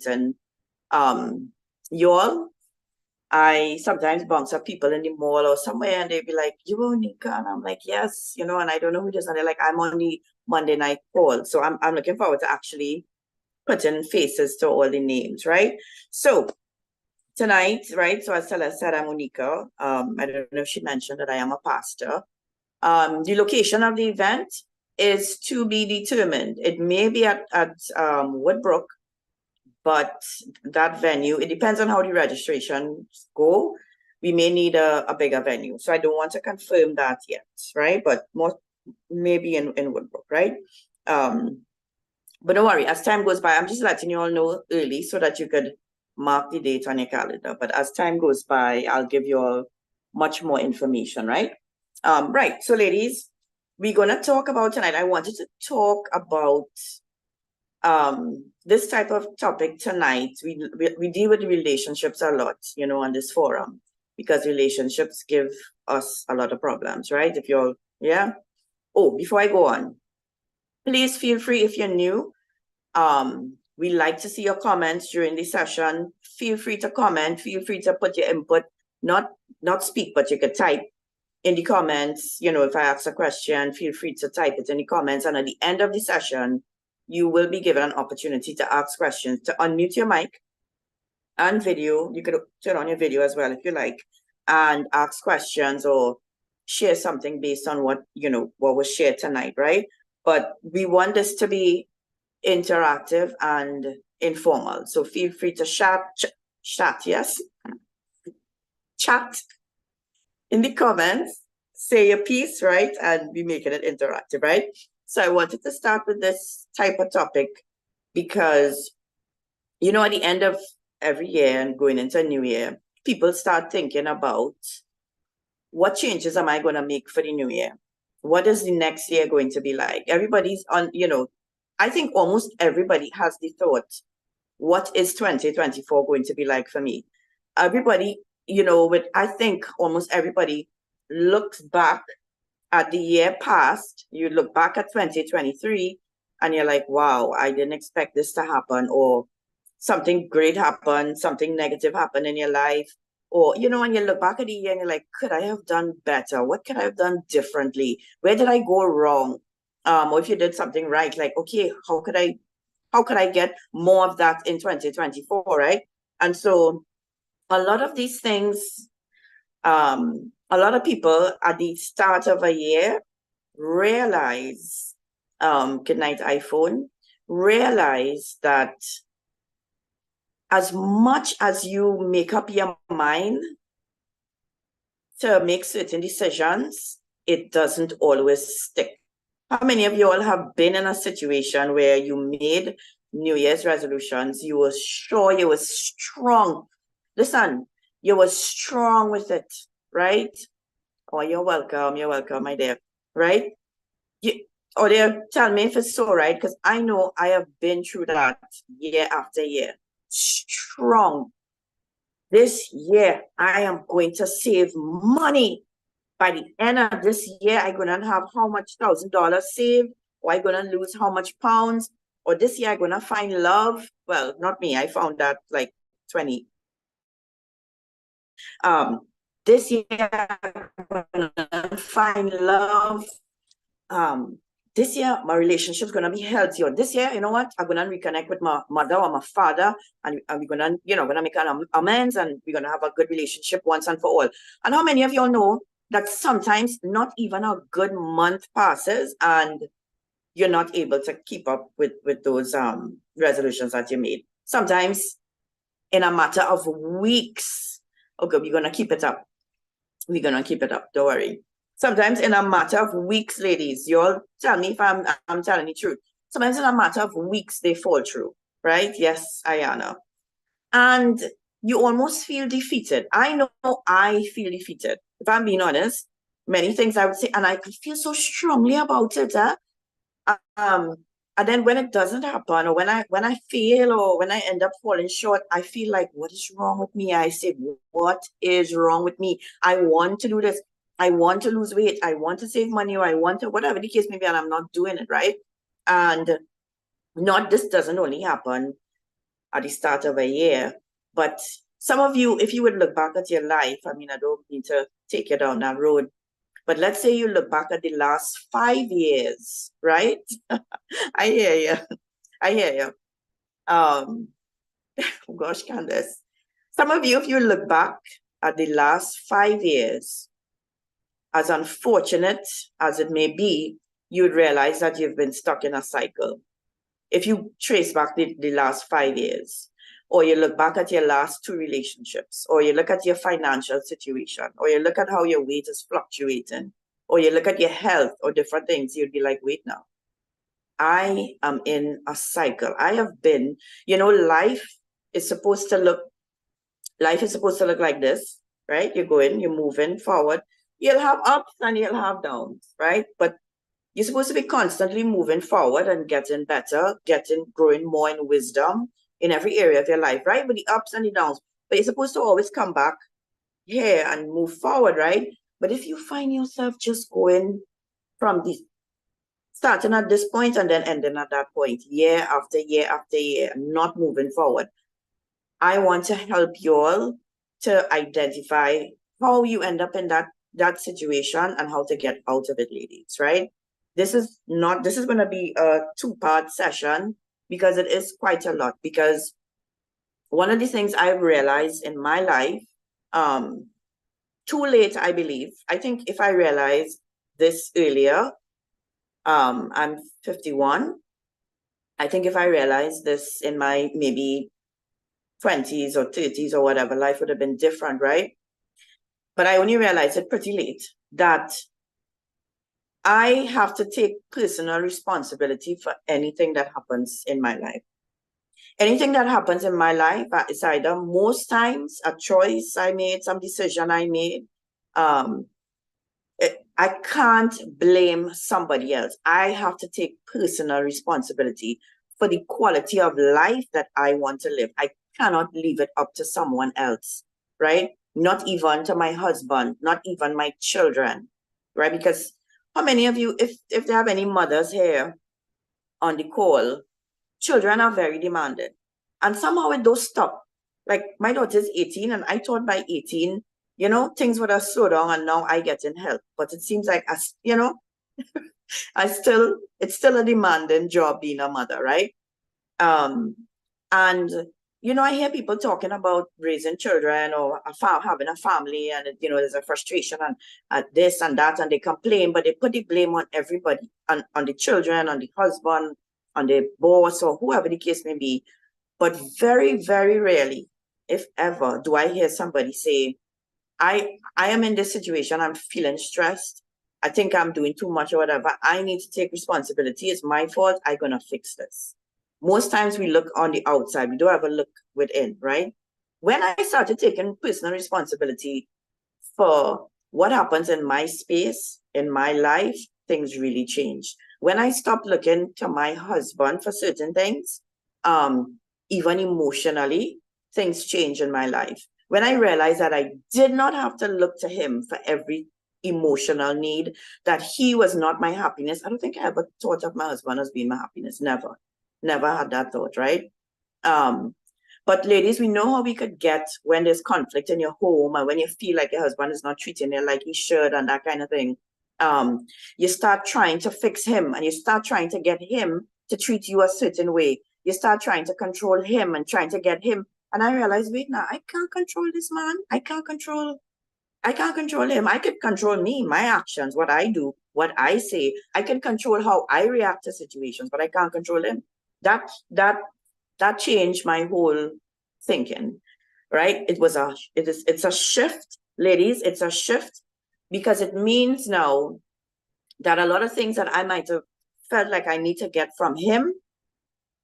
and y'all, I sometimes bounce up people in the mall or somewhere and they be like, you Onika? And I'm like, yes, and I don't know who it is. And they're like, I'm on the Monday night call. So I'm looking forward to actually putting faces to all the names, right? So tonight, right? So as Stella said, I'm Onika. I don't know if she mentioned that I am a pastor. The location of the event is to be determined. It may be at Woodbrook, but that venue, it depends on how the registrations go. We may need a bigger venue. So I don't want to confirm that yet, right? But more maybe in Woodbrook, right? But don't worry, as time goes by, I'm just letting you all know early so that you could mark the date on your calendar. But as time goes by, I'll give you all much more information, right? Right, so ladies, we're gonna talk about tonight. I wanted to talk about this type of topic tonight. We deal with relationships a lot, on this forum, because relationships give us a lot of problems, right? If you're, yeah. Oh, before I go on, please feel free if you're new. We like to see your comments during the session. Feel free to comment. Feel free to put your input, not speak, but you could type in the comments. If I ask a question, feel free to type it in the comments. And at the end of the session, you will be given an opportunity to ask questions, to unmute your mic and video. You could turn on your video as well if you like, and ask questions or share something based on what was shared tonight, right? But we want this to be interactive and informal. So feel free to chat, yes? Chat in the comments, say your piece, right? And be making it interactive, right? So I wanted to start with this type of topic because, at the end of every year and going into a new year, people start thinking about what changes am I going to make for the new year? What is the next year going to be like? Everybody's on, I think almost everybody has the thought, what is 2024 going to be like for me? Everybody, I think almost everybody looks back at the year past. You look back at 2023 and you're like, wow, I didn't expect this to happen, or something great happened, something negative happened in your life. Or, when you look back at the year and you're like, could I have done better? What could I have done differently? Where did I go wrong? Or if you did something right, like, okay, how could I get more of that in 2024, right? And so a lot of these things, a lot of people at the start of a year realize, good night iPhone, realize that as much as you make up your mind to make certain decisions, it doesn't always stick. How many of you all have been in a situation where you made New Year's resolutions, you were sure, you were strong? Listen, you were strong with it, right? Oh, you're welcome, my dear, right? Or they tell me if it's so, right? Because I know I have been through that year after year. Strong. This year, I am going to save money. By the end of this year, I'm going to have how much $1,000 saved, or I'm going to lose how much pounds, or this year I'm going to find love. Well, not me. I found that like 20. This year I'm going to find love. This year my relationship's going to be healthier. This year, you know what? I'm going to reconnect with my mother or my father, and we're going to, going to make an amends, and we're going to have a good relationship once and for all. And how many of y'all know that sometimes not even a good month passes and you're not able to keep up with those resolutions that you made? Sometimes in a matter of weeks. Okay, we're going to keep it up. We're going to keep it up. Don't worry. Sometimes in a matter of weeks, ladies, you all tell me if I'm telling the truth. Sometimes in a matter of weeks, they fall through, right? Yes, Ayana. And you almost feel defeated. I know I feel defeated. If I'm being honest, many things I would say, and I feel so strongly about it. And then when it doesn't happen, or when I fail, or when I end up falling short, I feel like, what is wrong with me? I said, what is wrong with me? I want to do this. I want to lose weight. I want to save money, or I want to, whatever the case may be, and I'm not doing it, right? And this doesn't only happen at the start of a year. But some of you, if you would look back at your life, I mean, I don't mean to take you down that road, but let's say you look back at the last 5 years, right? I hear you. I hear you. Oh gosh, Candace. Some of you, if you look back at the last 5 years, as unfortunate as it may be, you'd realize that you've been stuck in a cycle. If you trace back the last 5 years, or you look back at your last 2 relationships, or you look at your financial situation, or you look at how your weight is fluctuating, or you look at your health or different things, you'd be like, wait now, I am in a cycle. I have been, life is supposed to look like this, right? You're going, you're moving forward. You'll have ups and you'll have downs, right? But you're supposed to be constantly moving forward and getting better, growing more in wisdom in every area of your life, right? With the ups and the downs. But you're supposed to always come back here and move forward, right? But if you find yourself just going from starting at this point and then ending at that point, year after year after year, not moving forward, I want to help you all to identify how you end up in that situation and how to get out of it, ladies, right? This is going to be a 2-part session because it is quite a lot. Because one of the things I've realized in my life, too late, I believe. I think if I realized this earlier, I'm 51. I think if I realized this in my maybe 20s or 30s or whatever, life would have been different, right? But I only realized it pretty late that I have to take personal responsibility for anything that happens in my life. Anything that happens in my life is either most times a choice I made, some decision I made. I can't blame somebody else. I have to take personal responsibility for the quality of life that I want to live. I cannot leave it up to someone else, right? Not even to my husband, not even my children, right? Because how many of you, if they have any mothers here on the call, children are very demanding. And somehow it does stop. Like my daughter is 18 and I thought by 18, things would have slowed down and now I get in help. But it seems like, it's still a demanding job being a mother, right? And, I hear people talking about raising children or having a family and, there's a frustration and this and that, and they complain, but they put the blame on everybody, on the children, on the husband, on the boss, or whoever the case may be. But very, very rarely, if ever, do I hear somebody say, I am in this situation, I'm feeling stressed, I think I'm doing too much or whatever, I need to take responsibility, it's my fault, I'm gonna fix this. Most times we look on the outside, we don't ever look within, right? When I started taking personal responsibility for what happens in my space, in my life, things really changed. When I stopped looking to my husband for certain things, even emotionally, things change in my life. When I realized that I did not have to look to him for every emotional need, that he was not my happiness. I don't think I ever thought of my husband as being my happiness. Never had that thought, right? But ladies, we know how we could get when there's conflict in your home and when you feel like your husband is not treating you like he should and that kind of thing. You start trying to fix him and you start trying to get him to treat you a certain way. You start trying to control him and trying to get him. And I realized, wait, now I can't control this man. I can't control him. I could control me, my actions, what I do, what I say. I can control how I react to situations, but I can't control him. That changed my whole thinking, right? It's a shift, ladies. It's a shift because it means now that a lot of things that I might have felt like I need to get from him,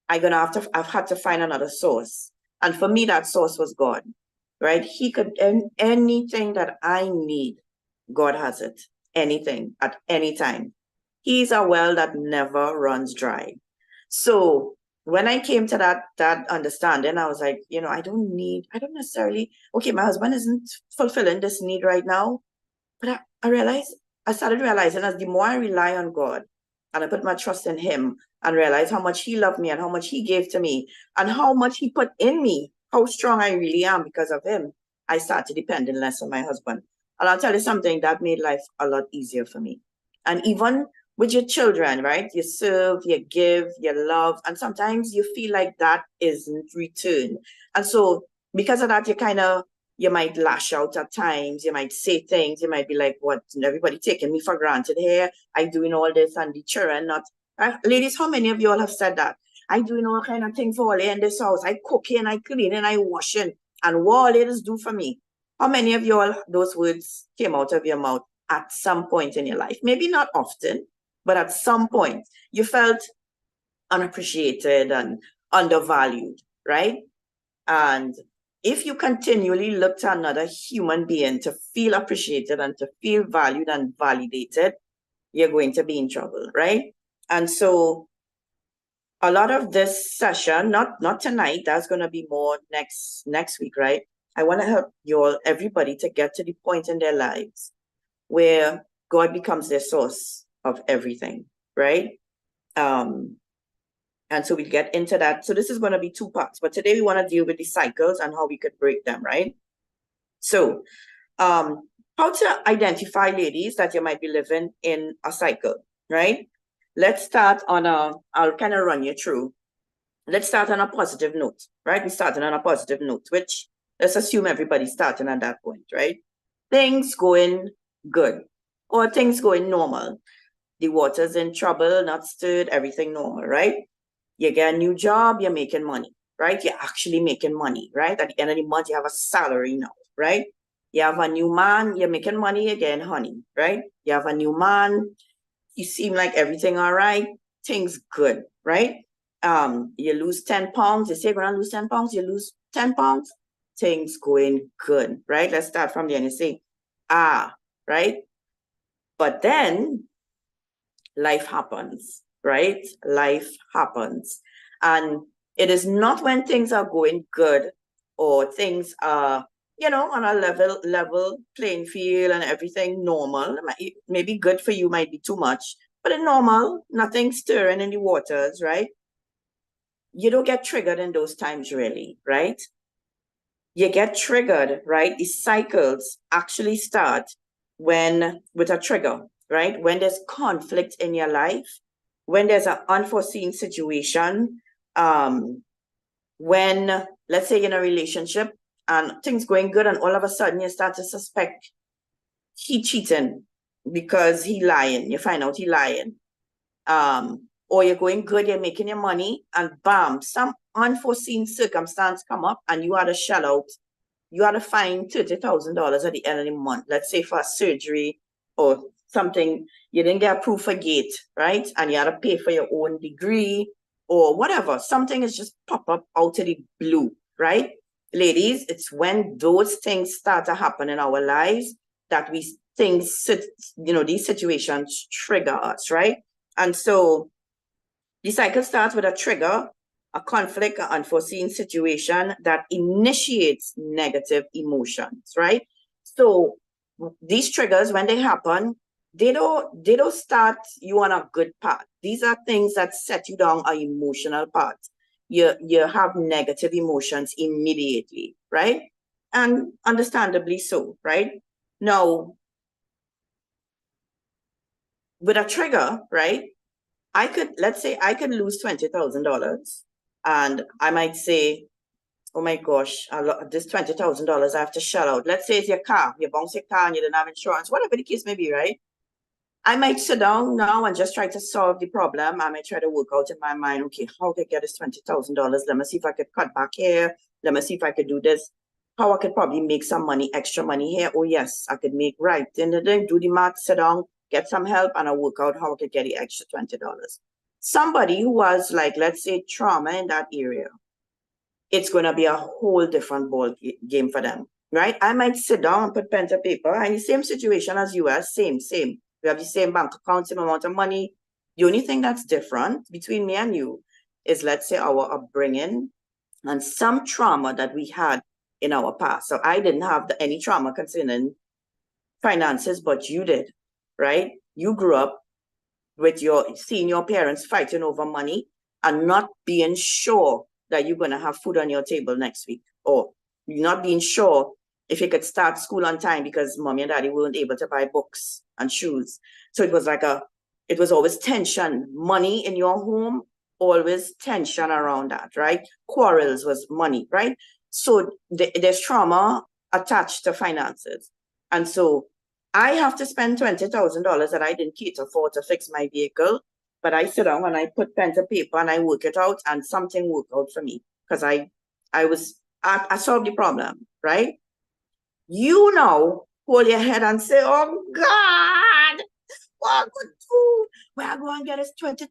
I've had to find another source. And for me, that source was God, right? He could, anything that I need, God has it. Anything, at any time. He's a well that never runs dry. So when I came to that understanding, I was like, I don't necessarily, okay, my husband isn't fulfilling this need right now. But I started realizing as the more I rely on God and I put my trust in him, and realize how much he loved me and how much he gave to me and how much he put in me, how strong I really am because of him, I started depending less on my husband. And I'll tell you something, that made life a lot easier for me. And even with your children, right? You serve, you give, you love, and sometimes you feel like that isn't returned. And so because of that, you might lash out at times, you might say things, you might be like, what, everybody taking me for granted here, I doing all this and the children not. Ladies, how many of you all have said that? I doing all kind of things for all in this house, I cooking, I cleaning, I washing, and what all ladies do for me. How many of you all, those words came out of your mouth at some point in your life? Maybe not often, but at some point you felt unappreciated and undervalued, right? And if you continually look to another human being to feel appreciated and to feel valued and validated, you're going to be in trouble, right? And so a lot of this session, not tonight, that's going to be more next week, right? I want to help you all, everybody, to get to the point in their lives where God becomes their source of everything, right? And so we get into that. So this is going to be 2 parts, but today we want to deal with the cycles and how we could break them, right? So how to identify, ladies, that you might be living in a cycle, right? Let's start on I'll kind of run you through. Let's start on a positive note, right? We're starting on a positive note, which let's assume everybody's starting at that point, right? Things going good or things going normal. The water's in trouble, not stirred, everything normal, right? You get a new job, you're making money, right? You're actually making money, right? At the end of the month, you have a salary now, right? You have a new man, you're making money again, honey, right? You have a new man, you seem like everything all right, things good, right? You lose 10 pounds, you say you're gonna lose 10 pounds, you lose 10 pounds, things going good, right? Let's start from there and you say, right? But then life happens, right? Life happens. And it is not when things are going good or things are, on a level playing field and everything normal. Maybe good for you might be too much, but in normal, nothing stirring in the waters, right? You don't get triggered in those times really, right? You get triggered, right? The cycles actually start with a trigger, right? When there's conflict in your life, when there's an unforeseen situation, when, let's say, in a relationship and things going good and all of a sudden you start to suspect he cheating because he lying, you find out he lying. Or you're going good, you're making your money, and bam, some unforeseen circumstance come up and you had to shell out, you had to find $30,000 at the end of the month, let's say for surgery or something, you didn't get approved for gate, right? And you had to pay for your own degree or whatever. Something is just pop up out of the blue, right? Ladies, it's when those things start to happen in our lives that these situations trigger us, right? And so the cycle starts with a trigger, a conflict, an unforeseen situation that initiates negative emotions, right? So these triggers, when they happen, they don't start you on a good path. These are things that set you down an emotional path. You have negative emotions immediately, right? And understandably so, right? Now, with a trigger, right? Let's say I could lose $20,000 and I might say, oh my gosh, this $20,000 I have to shell out. Let's say it's your car, you bounce your car and you didn't have insurance, whatever the case may be, right? I might sit down now and just try to solve the problem. I might try to work out in my mind, okay, how can I get this $20,000? Let me see if I could cut back here. Let me see if I could do this. How I could probably make some money, extra money here. Oh yes, I could make right. Then do the math, sit down, get some help, and I work out how I could get the extra $20. Somebody who has, like, let's say, trauma in that area, it's going to be a whole different ball game for them, right? I might sit down and put pen to paper, and the same situation as you are, same. We have the same bank account, same amount of money. The only thing that's different between me and you is, let's say, our upbringing and some trauma that we had in our past. So I didn't have any trauma concerning finances, but you did, right? You grew up with seeing your parents fighting over money and not being sure that you're going to have food on your table next week, or not being sure if you could start school on time because mommy and daddy weren't able to buy books and shoes. So it was like it was always tension. Money in your home, always tension around that, right? Quarrels was money, right? So there's trauma attached to finances. And so I have to spend $20,000 that I didn't cater for to fix my vehicle, but I sit down and I put pen to paper and I work it out, and something worked out for me because I solved the problem, right? You now hold your head and say, oh God, what I could do? Where I go and get this $20,000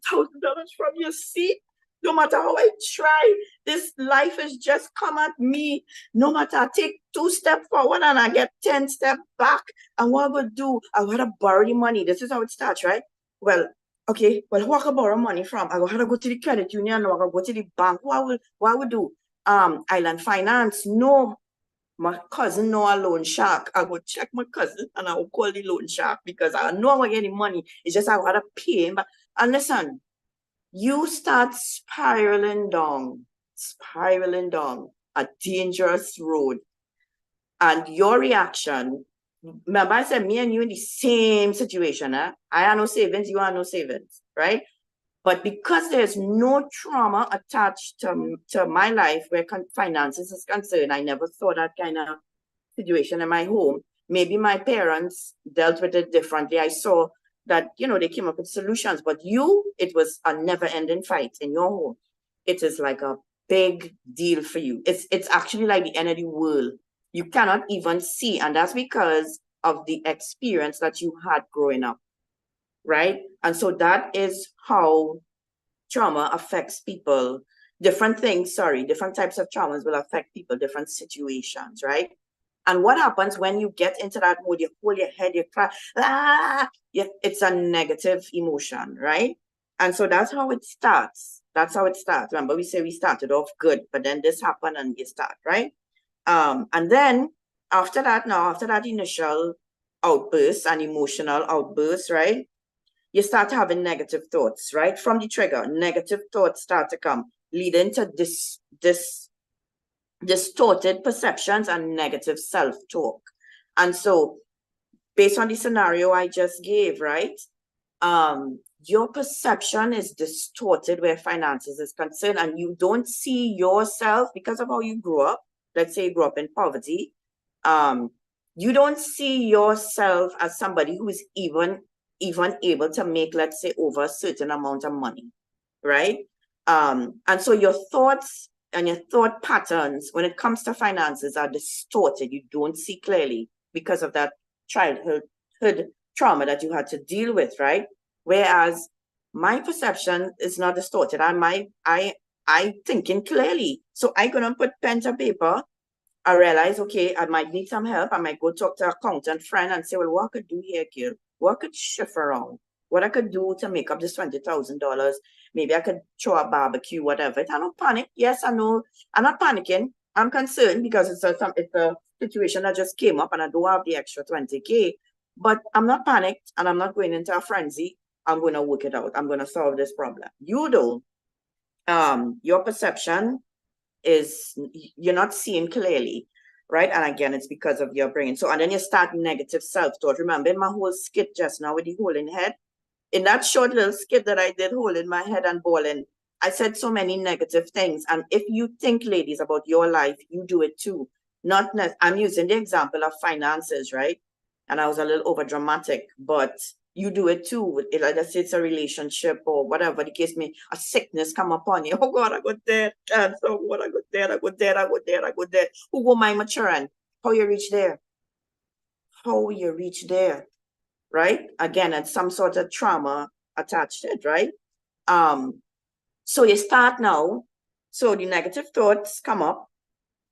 from your seat? No matter how I try, this life has just come at me. No matter I take 2 steps forward and I get 10 steps back. And what I would do, I would have to borrow the money. This is how it starts, right? Well, okay, well, who I could borrow money from? I would have to go to the credit union, or I would go to the bank. What I would do? Island Finance. No, my cousin know a loan shark. I would check my cousin and I would call the loan shark because I know I'm going to get the money. It's just I would have to pay him. And listen, you start spiraling down a dangerous road. And your reaction, remember I said me and you in the same situation. I have no savings, you have no savings, right? But because there's no trauma attached to my life where finances is concerned, I never saw that kind of situation in my home. Maybe my parents dealt with it differently. I saw that, they came up with solutions, but it was a never-ending fight in your home. It is like a big deal for you. It's actually like the end of the world. You cannot even see, and that's because of the experience that you had growing up, right? And so that is how trauma affects people. Different types of traumas will affect people, different situations, right? And what happens when you get into that mode, you hold your head, you cry, it's a negative emotion, right? And so that's how it starts. Remember, we say we started off good, but then this happened and you start, right? And then after that initial outburst and emotional outburst, right? You start having negative thoughts, right? From the trigger, negative thoughts start to come, leading to distorted perceptions and negative self-talk. And so based on the scenario I just gave, right? Your perception is distorted where finances is concerned, and you don't see yourself because of how you grew up. Let's say you grew up in poverty. You don't see yourself as somebody who is even able to make, let's say, over a certain amount of money, right? And so your thoughts and your thought patterns when it comes to finances are distorted. You don't see clearly because of that childhood trauma that you had to deal with, right? Whereas my perception is not distorted. I thinking clearly. So I gonna put pen to paper. I realize, okay, I might need some help. I might go talk to an accountant friend and say, well, what I could do here, Gil? What I could shift around? What I could do to make up this $20,000? Maybe I could throw a barbecue, whatever. I don't panic. Yes, I know. I'm not panicking. I'm concerned because it's a situation that just came up and I don't have the extra 20K. But I'm not panicked and I'm not going into a frenzy. I'm going to work it out. I'm going to solve this problem. You don't. Your perception is you're not seeing clearly, right? And again, it's because of your brain. So, and then you start negative self-thought. Remember my whole skit just now with the holding head? In that short little skit that I did, holding my head and bawling, I said so many negative things. And if you think, ladies, about your life, you do it too. I'm using the example of finances, right? And I was a little over dramatic, but you do it too. Like I said, it's a relationship or whatever the case may, a sickness come upon you. Oh God, I got there. Cancer. Oh God, I got there. I got there. I got there. I got there. Who go my maturing? How you reach there? How you reach there? Right? Again, it's some sort of trauma attached to it, right? So you start now. So the negative thoughts come up.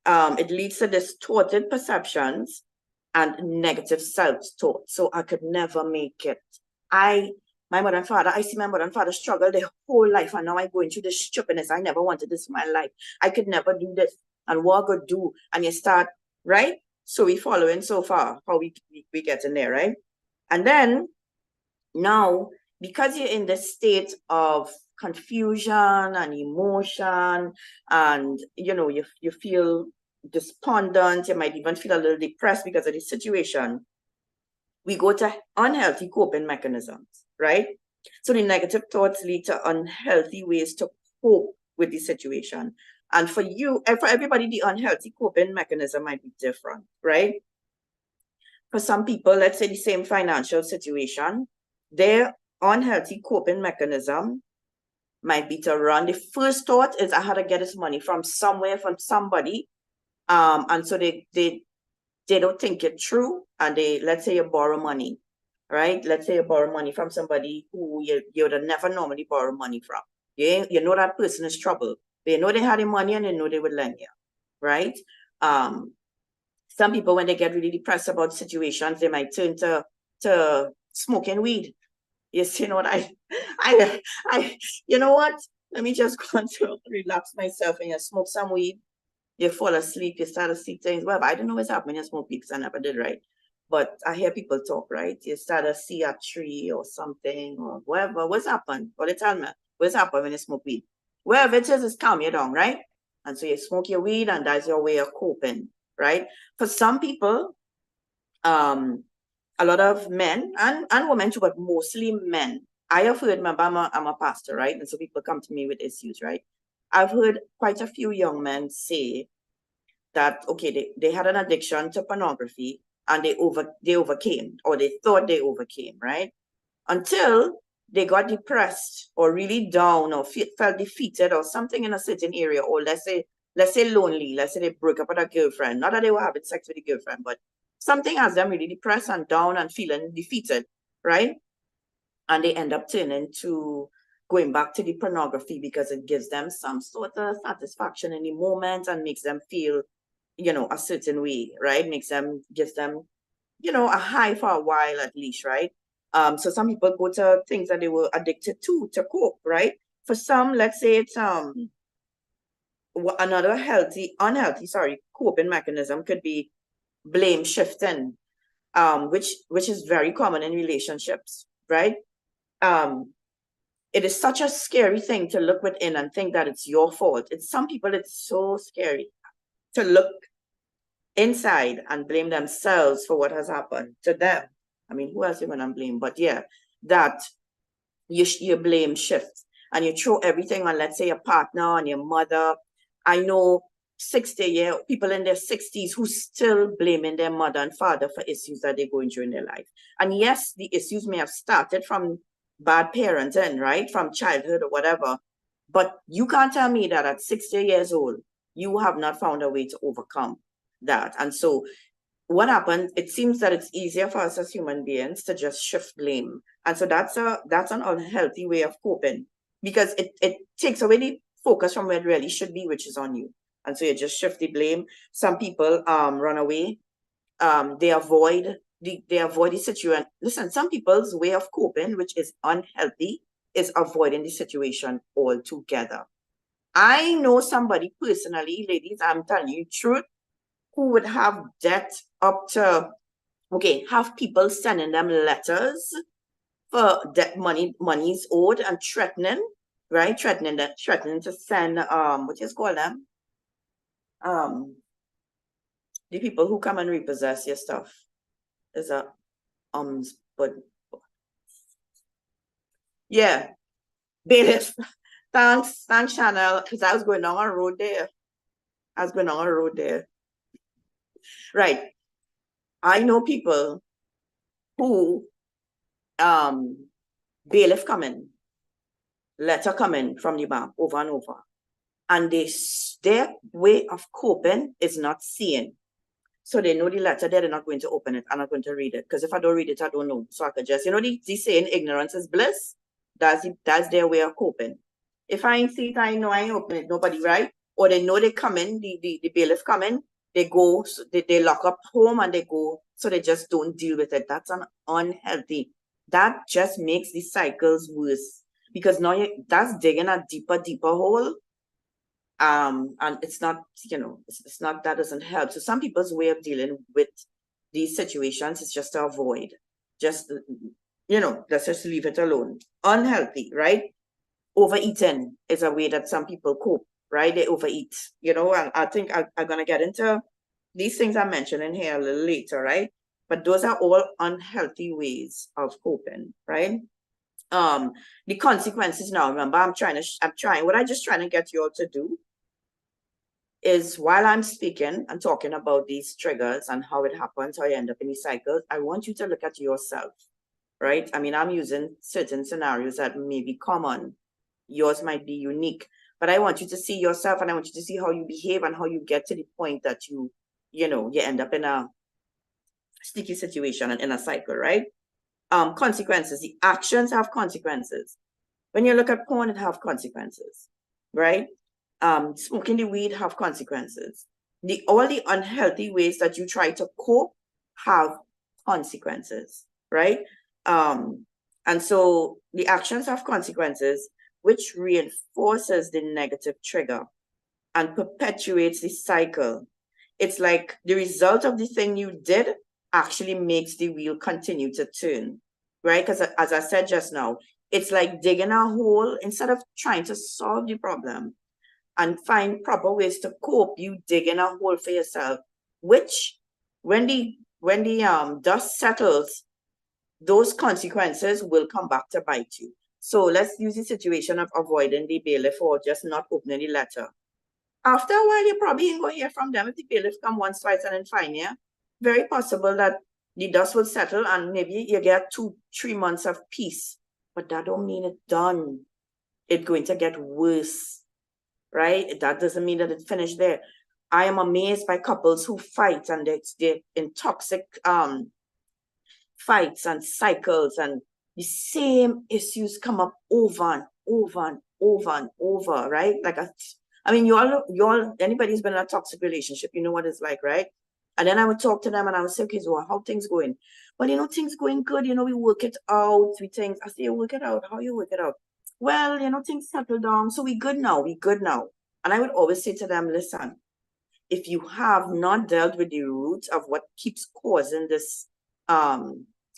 It leads to distorted perceptions and negative self-talk. So I could never make it. My mother and father, I see my mother and father struggle their whole life, and now I'm going through this stupidness. I never wanted this in my life. I could never do this. And what I could do? And you start, right? So we following so far how we get in there, right? And then now because you're in this state of confusion and emotion, and you feel despondent, you might even feel a little depressed because of the situation, we go to unhealthy coping mechanisms, right? So the negative thoughts lead to unhealthy ways to cope with the situation. And for you, and for everybody, the unhealthy coping mechanism might be different, right? For some people, let's say the same financial situation, their unhealthy coping mechanism might be to run. The first thought is, I had to get this money from somewhere, from somebody. And so they don't think it through, and let's say you borrow money, right? Let's say you borrow money from somebody who you would have never normally borrow money from. You know that person is trouble. They know they had the money and they know they would lend you, right? Some people, when they get really depressed about situations, they might turn to smoking weed. Yes, you know what you know what? Let me just go to relax myself, and you smoke some weed, you fall asleep, you start to see things. Well, I don't know what's happening when you smoke weed, because I never did, right? But I hear people talk, right? You start to see a tree or something or whatever. What's happened? Well, they tell me, what's happened when you smoke weed? Wherever it is, it's calm you down, right? And so you smoke your weed, and that's your way of coping, right? For some people, a lot of men and women too, but mostly men. I have heard, remember, I'm a pastor, right? And so people come to me with issues, right? I've heard quite a few young men say that, okay, they had an addiction to pornography, and they overcame, or they thought they overcame, right? Until they got depressed or really down, or felt defeated or something in a certain area, or let's say lonely. Let's say they broke up with a girlfriend. Not that they were having sex with a girlfriend, but something has them really depressed and down and feeling defeated, right? And they end up turning to going back to the pornography because it gives them some sort of satisfaction in the moment and makes them feel, a certain way, right? Gives them, a high for a while at least, right? So some people go to things that they were addicted to cope, right? For some, let's say it's another unhealthy coping mechanism could be blame shifting, which is very common in relationships, right? It is such a scary thing to look within and think that it's your fault. Some people, it's so scary to look inside and blame themselves for what has happened to them. I mean, who else you gonna blame? But yeah, that you blame shift, and you throw everything on, let's say, your partner and your mother. I know 60-year people in their 60s who still blaming their mother and father for issues that they're going through in their life. And yes, the issues may have started from bad parenting, right? From childhood or whatever. But you can't tell me that at 60 years old, you have not found a way to overcome that. And so what happened, it seems that it's easier for us as human beings to just shift blame. And so that's an unhealthy way of coping, because it takes away the focus from where it really should be, which is on you. And so you just shift the blame. Some people run away. They avoid the situation. Listen, some people's way of coping, which is unhealthy, is avoiding the situation altogether. I know somebody personally, ladies, I'm telling you the truth, who would have debt up to, have people sending them letters for debt, money's owed, and threatening, right? Threatening to send, what is called them? The people who come and repossess your stuff. Is a, but yeah, bailiff. Thanks, Chanel, because I was going on a road there. Right. I know people who bailiff coming, letter coming from the bank over and over, and their way of coping is not seeing. So they know the letter, they're not going to open it. I'm not going to read it, because if I don't read it, I don't know. So I could just, the saying, ignorance is bliss. That's their way of coping. If I ain't see it, I know I ain't open it. Nobody, right? Or they know they come in, the bailiff come in, they go, so they lock up home and they go, so they just don't deal with it. That's unhealthy. That just makes the cycles worse, because now that's digging a deeper hole. And it's not, it's not, that doesn't help. So some people's way of dealing with these situations is just to avoid, just let's just leave it alone. Unhealthy, right? Overeating is a way that some people cope, right? They overeat, and I think I'm going to get into these things I'm mentioning here a little later, right? But those are all unhealthy ways of coping, right? The consequences now, remember, what I'm just trying to get you all to do is while I'm speaking and talking about these triggers and how it happens, how you end up in these cycles, I want you to look at yourself, right? I mean, I'm using certain scenarios that may be common. Yours might be unique, but I want you to see yourself and I want you to see how you behave and how you get to the point that you end up in a sticky situation and in a cycle, right? Consequences, the actions have consequences. When you look at porn, it have consequences, right? Smoking the weed have consequences. All the unhealthy ways that you try to cope have consequences, right? And so the actions have consequences, which reinforces the negative trigger and perpetuates the cycle. It's like the result of the thing you did actually makes the wheel continue to turn, right? Because as I said just now, it's like digging a hole. Instead of trying to solve the problem and find proper ways to cope, you dig in a hole for yourself, which when the dust settles, those consequences will come back to bite you. So let's use the situation of avoiding the bailiff or just not opening the letter. After a while, you probably ain't going to hear from them. If the bailiff come once, twice, and then fine you, very possible that the dust will settle and maybe you get 2-3 months of peace. But that don't mean it's done. It's going to get worse, right? That doesn't mean that it's finished there. I am amazed by couples who fight and they're in toxic fights and cycles, and the same issues come up over and over and over and over, right? I mean, you all, anybody who's been in a toxic relationship, you know what it's like, right? And then I would talk to them and I would say, okay, so how things going? Well, things going good. We work it out. I say, you work it out. How you work it out? Well, things settle down. So we good now. We good now. And I would always say to them, listen, if you have not dealt with the root of what keeps causing this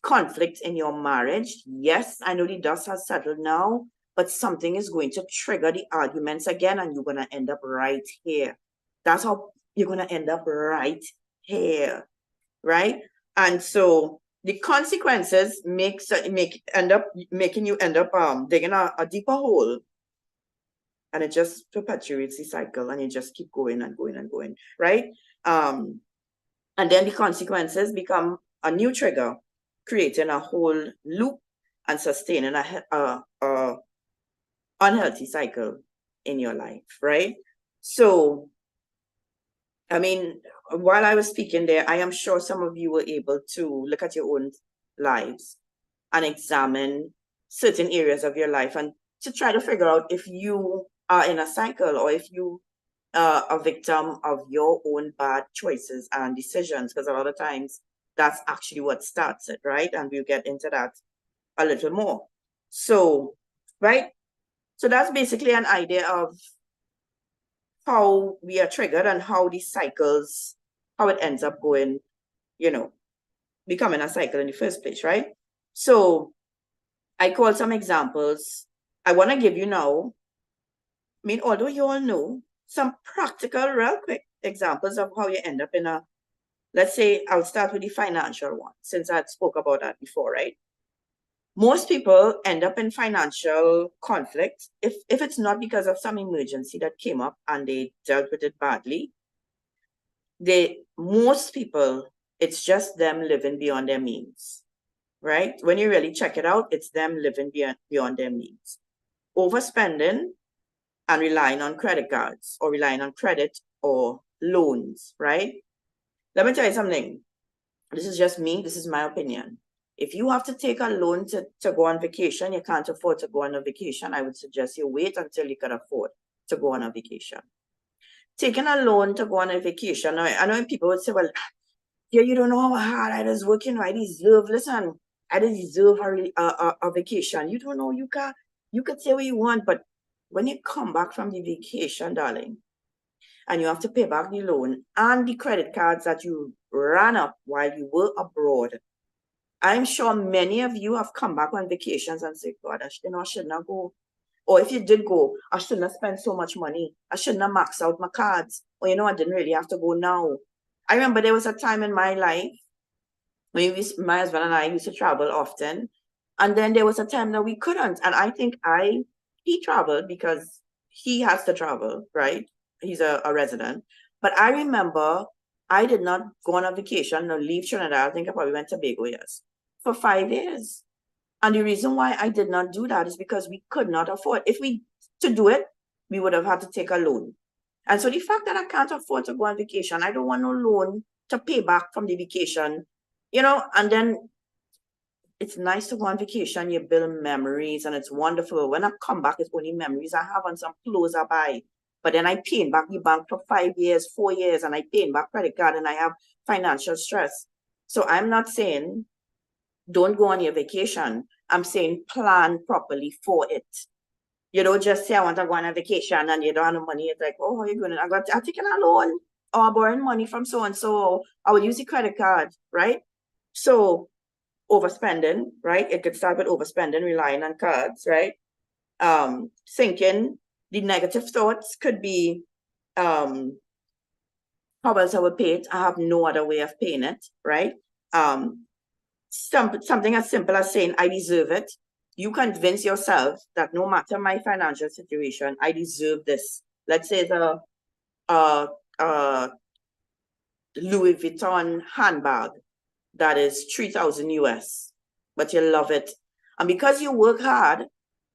conflict in your marriage, yes, I know the dust has settled now, but something is going to trigger the arguments again, and you're going to end up right here. That's how you're going to end up right here, right? And so the consequences end up making you end up digging a deeper hole, and it just perpetuates the cycle, and you just keep going and going and going, right? And then the consequences become a new trigger, creating a whole loop and sustaining a unhealthy cycle in your life, right? So, I mean, while I was speaking there, I am sure some of you were able to look at your own lives and examine certain areas of your life and to try to figure out if you are in a cycle or if you are a victim of your own bad choices and decisions, because a lot of times that's actually what starts it, right? And we'll get into that a little more. So, right? So that's basically an idea of how we are triggered and how these cycles, how it ends up going, becoming a cycle in the first place, right? So I call some examples. I want to give you now, I mean, although you all know, some practical, real quick examples of how you end up in a, let's say, I'll start with the financial one, since I spoke about that before, right? Most people end up in financial conflict if it's not because of some emergency that came up and they dealt with it badly. Most people, it's just them living beyond their means, right? When you really check it out, it's them living beyond their means. Overspending and relying on credit cards or relying on credit or loans, right? Let me tell you something. This is just me. This is my opinion. If you have to take a loan to go on vacation, you can't afford to go on a vacation, I would suggest you wait until you can afford to go on a vacation. Taking a loan to go on a vacation, I know people would say, well, yeah, you don't know how hard I was working. I deserve a vacation. You don't know, you could say what you want, but when you come back from the vacation, darling, and you have to pay back the loan and the credit cards that you ran up while you were abroad, I'm sure many of you have come back on vacations and say, God, I should not go. Or if you did go, I shouldn't have spent so much money. I shouldn't have maxed out my cards. Or, I didn't really have to go now. I remember there was a time in my life when my husband and I used to travel often. And then there was a time that we couldn't. And I think he traveled because he has to travel, right? He's a resident. But I remember I did not go on a vacation or leave Trinidad. I think I probably went to Tobago, yes, for 5 years. And the reason why I did not do that is because we could not afford. To do it, we would have had to take a loan. And so the fact that I can't afford to go on vacation, I don't want no loan to pay back from the vacation, and then it's nice to go on vacation, you build memories and it's wonderful. When I come back, it's only memories I have and some clothes I buy. But then I paying back the bank for 5 years, 4 years, and I paying back credit card and I have financial stress. So I'm not saying don't go on your vacation. I'm saying plan properly for it. You don't just say, I want to go on a vacation and you don't have no money. It's like, oh, how are you going? I'm taking a loan or I'm borrowing money from so-and-so. I will use the credit card, right? So overspending, right? It could start with overspending, relying on cards, right? Thinking the negative thoughts could be, how else I would pay it? I have no other way of paying it, right? Something as simple as saying, I deserve it. You convince yourself that no matter my financial situation, I deserve this. Let's say the Louis Vuitton handbag that is 3,000 US, but you love it. And because you work hard,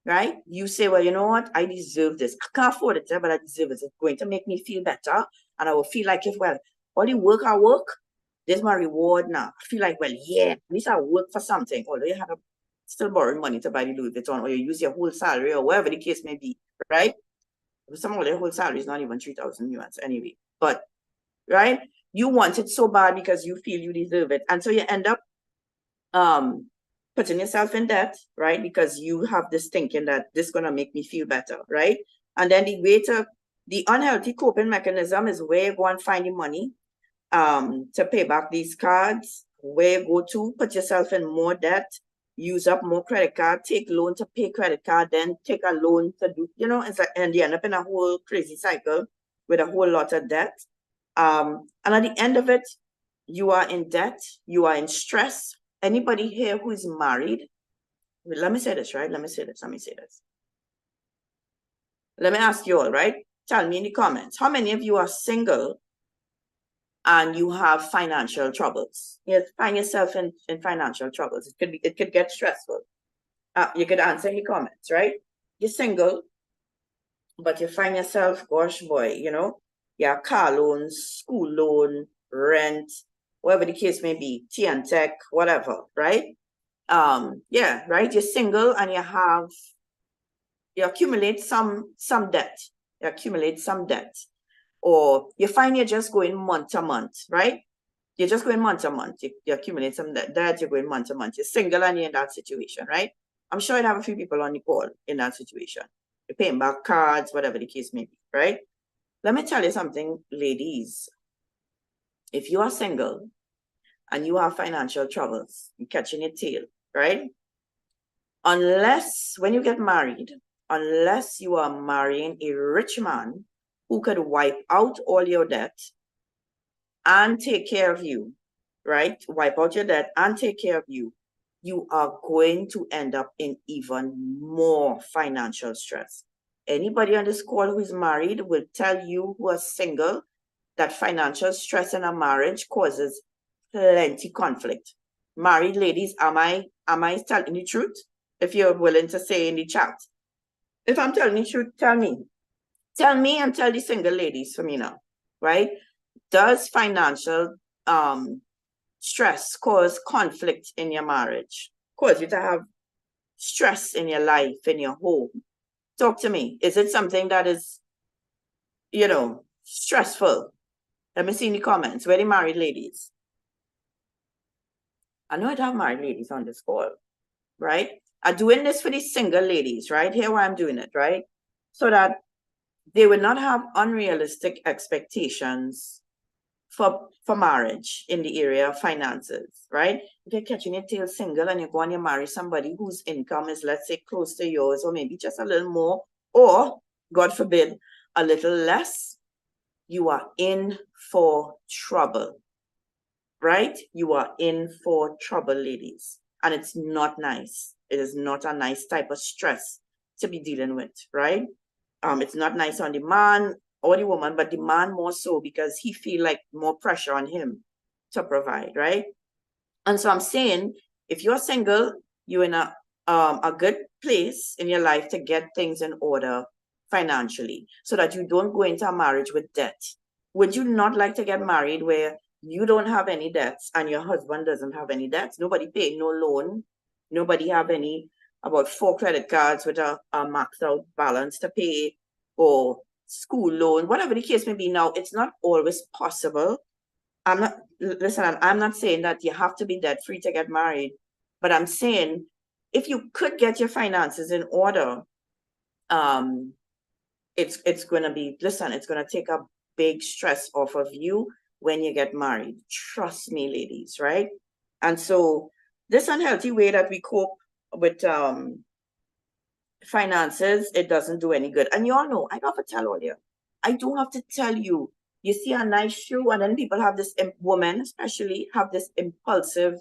right? You say, well, you know what? I deserve this. I can't afford it, but I deserve it. It's going to make me feel better. And I will feel like if, well, all the work I work, there's my reward now. I feel like, well, yeah, at least I work for something. Although you have to still borrow money to buy the Louis Vuitton, or you use your whole salary, or whatever the case may be, right? Some of their whole salary is not even 3,000 US anyway. But, right? You want it so bad because you feel you deserve it. And so you end up putting yourself in debt, right? Because you have this thinking that this is going to make me feel better, right? And then the unhealthy coping mechanism is where you go and find the money to pay back these cards, where you go to put yourself in more debt, use up more credit card, take loan to pay credit card, then take a loan to do, it's like, and you end up in a whole crazy cycle with a whole lot of debt. And at the end of it, you are in debt, you are in stress. Anybody here who is married, let me say this, right? Let me ask you all, right? Tell me in the comments, how many of you are single and you have financial troubles? You find yourself in financial troubles. It could get stressful. You could answer in the comments, right? You're single, but you find yourself, gosh boy, your car loans, school loan, rent, whatever the case may be, tea and tech, whatever, right? Yeah, right. You're single and you accumulate some debt. You accumulate some debt. Or you find you're just going month to month, right? You're just going month to month. You accumulate some debt, you're going month to month. You're single and you're in that situation, right? I'm sure you have a few people on the call in that situation. You're paying back cards, whatever the case may be, right? Let me tell you something, ladies. If you are single and you have financial troubles, you're catching your tail, right? Unless, when you get married, unless you are marrying a rich man who could wipe out all your debt and take care of you, right? Wipe out your debt and take care of you, you are going to end up in even more financial stress. Anybody on this call who is married will tell you who are single that financial stress in a marriage causes plenty conflict. Married ladies, am I telling the truth? If you're willing to say in the chat. If I'm telling the truth, tell me. Tell me and tell the single ladies for me now, right? Does financial stress cause conflict in your marriage? Cause you to have stress in your life, in your home? Talk to me. Is it something that is, stressful? Let me see in the comments. Where the married ladies? I know I have married ladies on this call, right? I'm doing this for the single ladies, right? Here why I'm doing it, right? So that they will not have unrealistic expectations for marriage in the area of finances, right? If you're catching your tail single and you're going to marry somebody whose income is, let's say, close to yours, or maybe just a little more, or God forbid, a little less, you are in for trouble, right? You are in for trouble, ladies. And it's not nice. It is not a nice type of stress to be dealing with, right? It's not nice on the man or the woman, but the man more so because he feel like more pressure on him to provide, right? And so I'm saying, if you're single, you're in a good place in your life to get things in order financially so that you don't go into a marriage with debt. Would you not like to get married where you don't have any debts and your husband doesn't have any debts? Nobody paid no loan. Nobody have about 4 credit cards with a maxed out balance to pay, or school loan, whatever the case may be. Now, it's not always possible. I'm not saying that you have to be debt free to get married, but I'm saying if you could get your finances in order, it's gonna take a big stress off of you when you get married. Trust me, ladies, right? And so this unhealthy way that we cope with finances, it doesn't do any good. And you all know, I don't have to tell all you. I don't have to tell you. You see a nice shoe, and then people have this, women especially, have this impulsive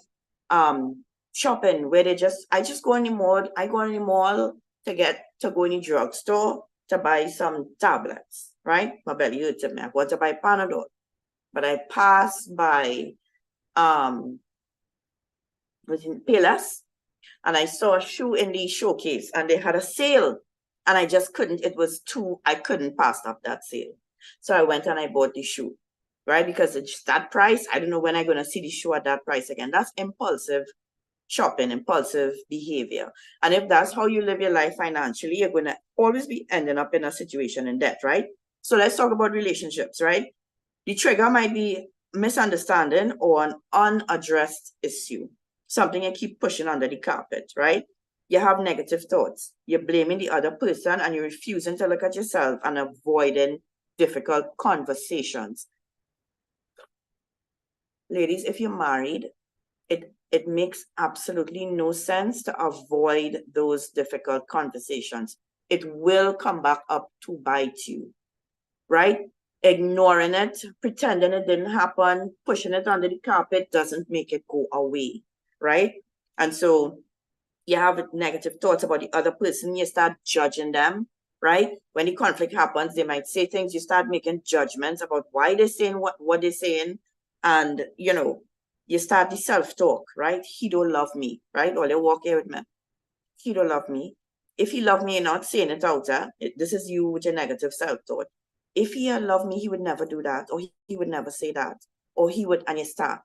shopping where I just go in the mall. I go in the mall to go in the drugstore to buy some tablets, right? My belly hurts me. I want to buy Panadol. But I pass by Payless, and I saw a shoe in the showcase and they had a sale, and I just couldn't, I couldn't pass up that sale. So I went and I bought the shoe, right? Because it's that price. I don't know when I'm going to see the shoe at that price again. That's impulsive shopping, impulsive behavior. And if that's how you live your life financially, you're going to always be ending up in a situation in debt, right? So let's talk about relationships, right? The trigger might be misunderstanding or an unaddressed issue. Something you keep pushing under the carpet, right? You have negative thoughts. You're blaming the other person and you're refusing to look at yourself and avoiding difficult conversations. Ladies, if you're married, it makes absolutely no sense to avoid those difficult conversations. It will come back up to bite you, right? Ignoring it, pretending it didn't happen, pushing it under the carpet doesn't make it go away, right? And so you have negative thoughts about the other person, you start judging them, right? When the conflict happens, they might say things, you start making judgments about why they're saying what they're saying, and you start the self-talk, right? He don't love me, right? Or they walk here with me. He don't love me. If he loved me, you're not saying it out, this is you with your negative self-thought. If he had loved me, he would never do that, or he would never say that, or he would, and you start.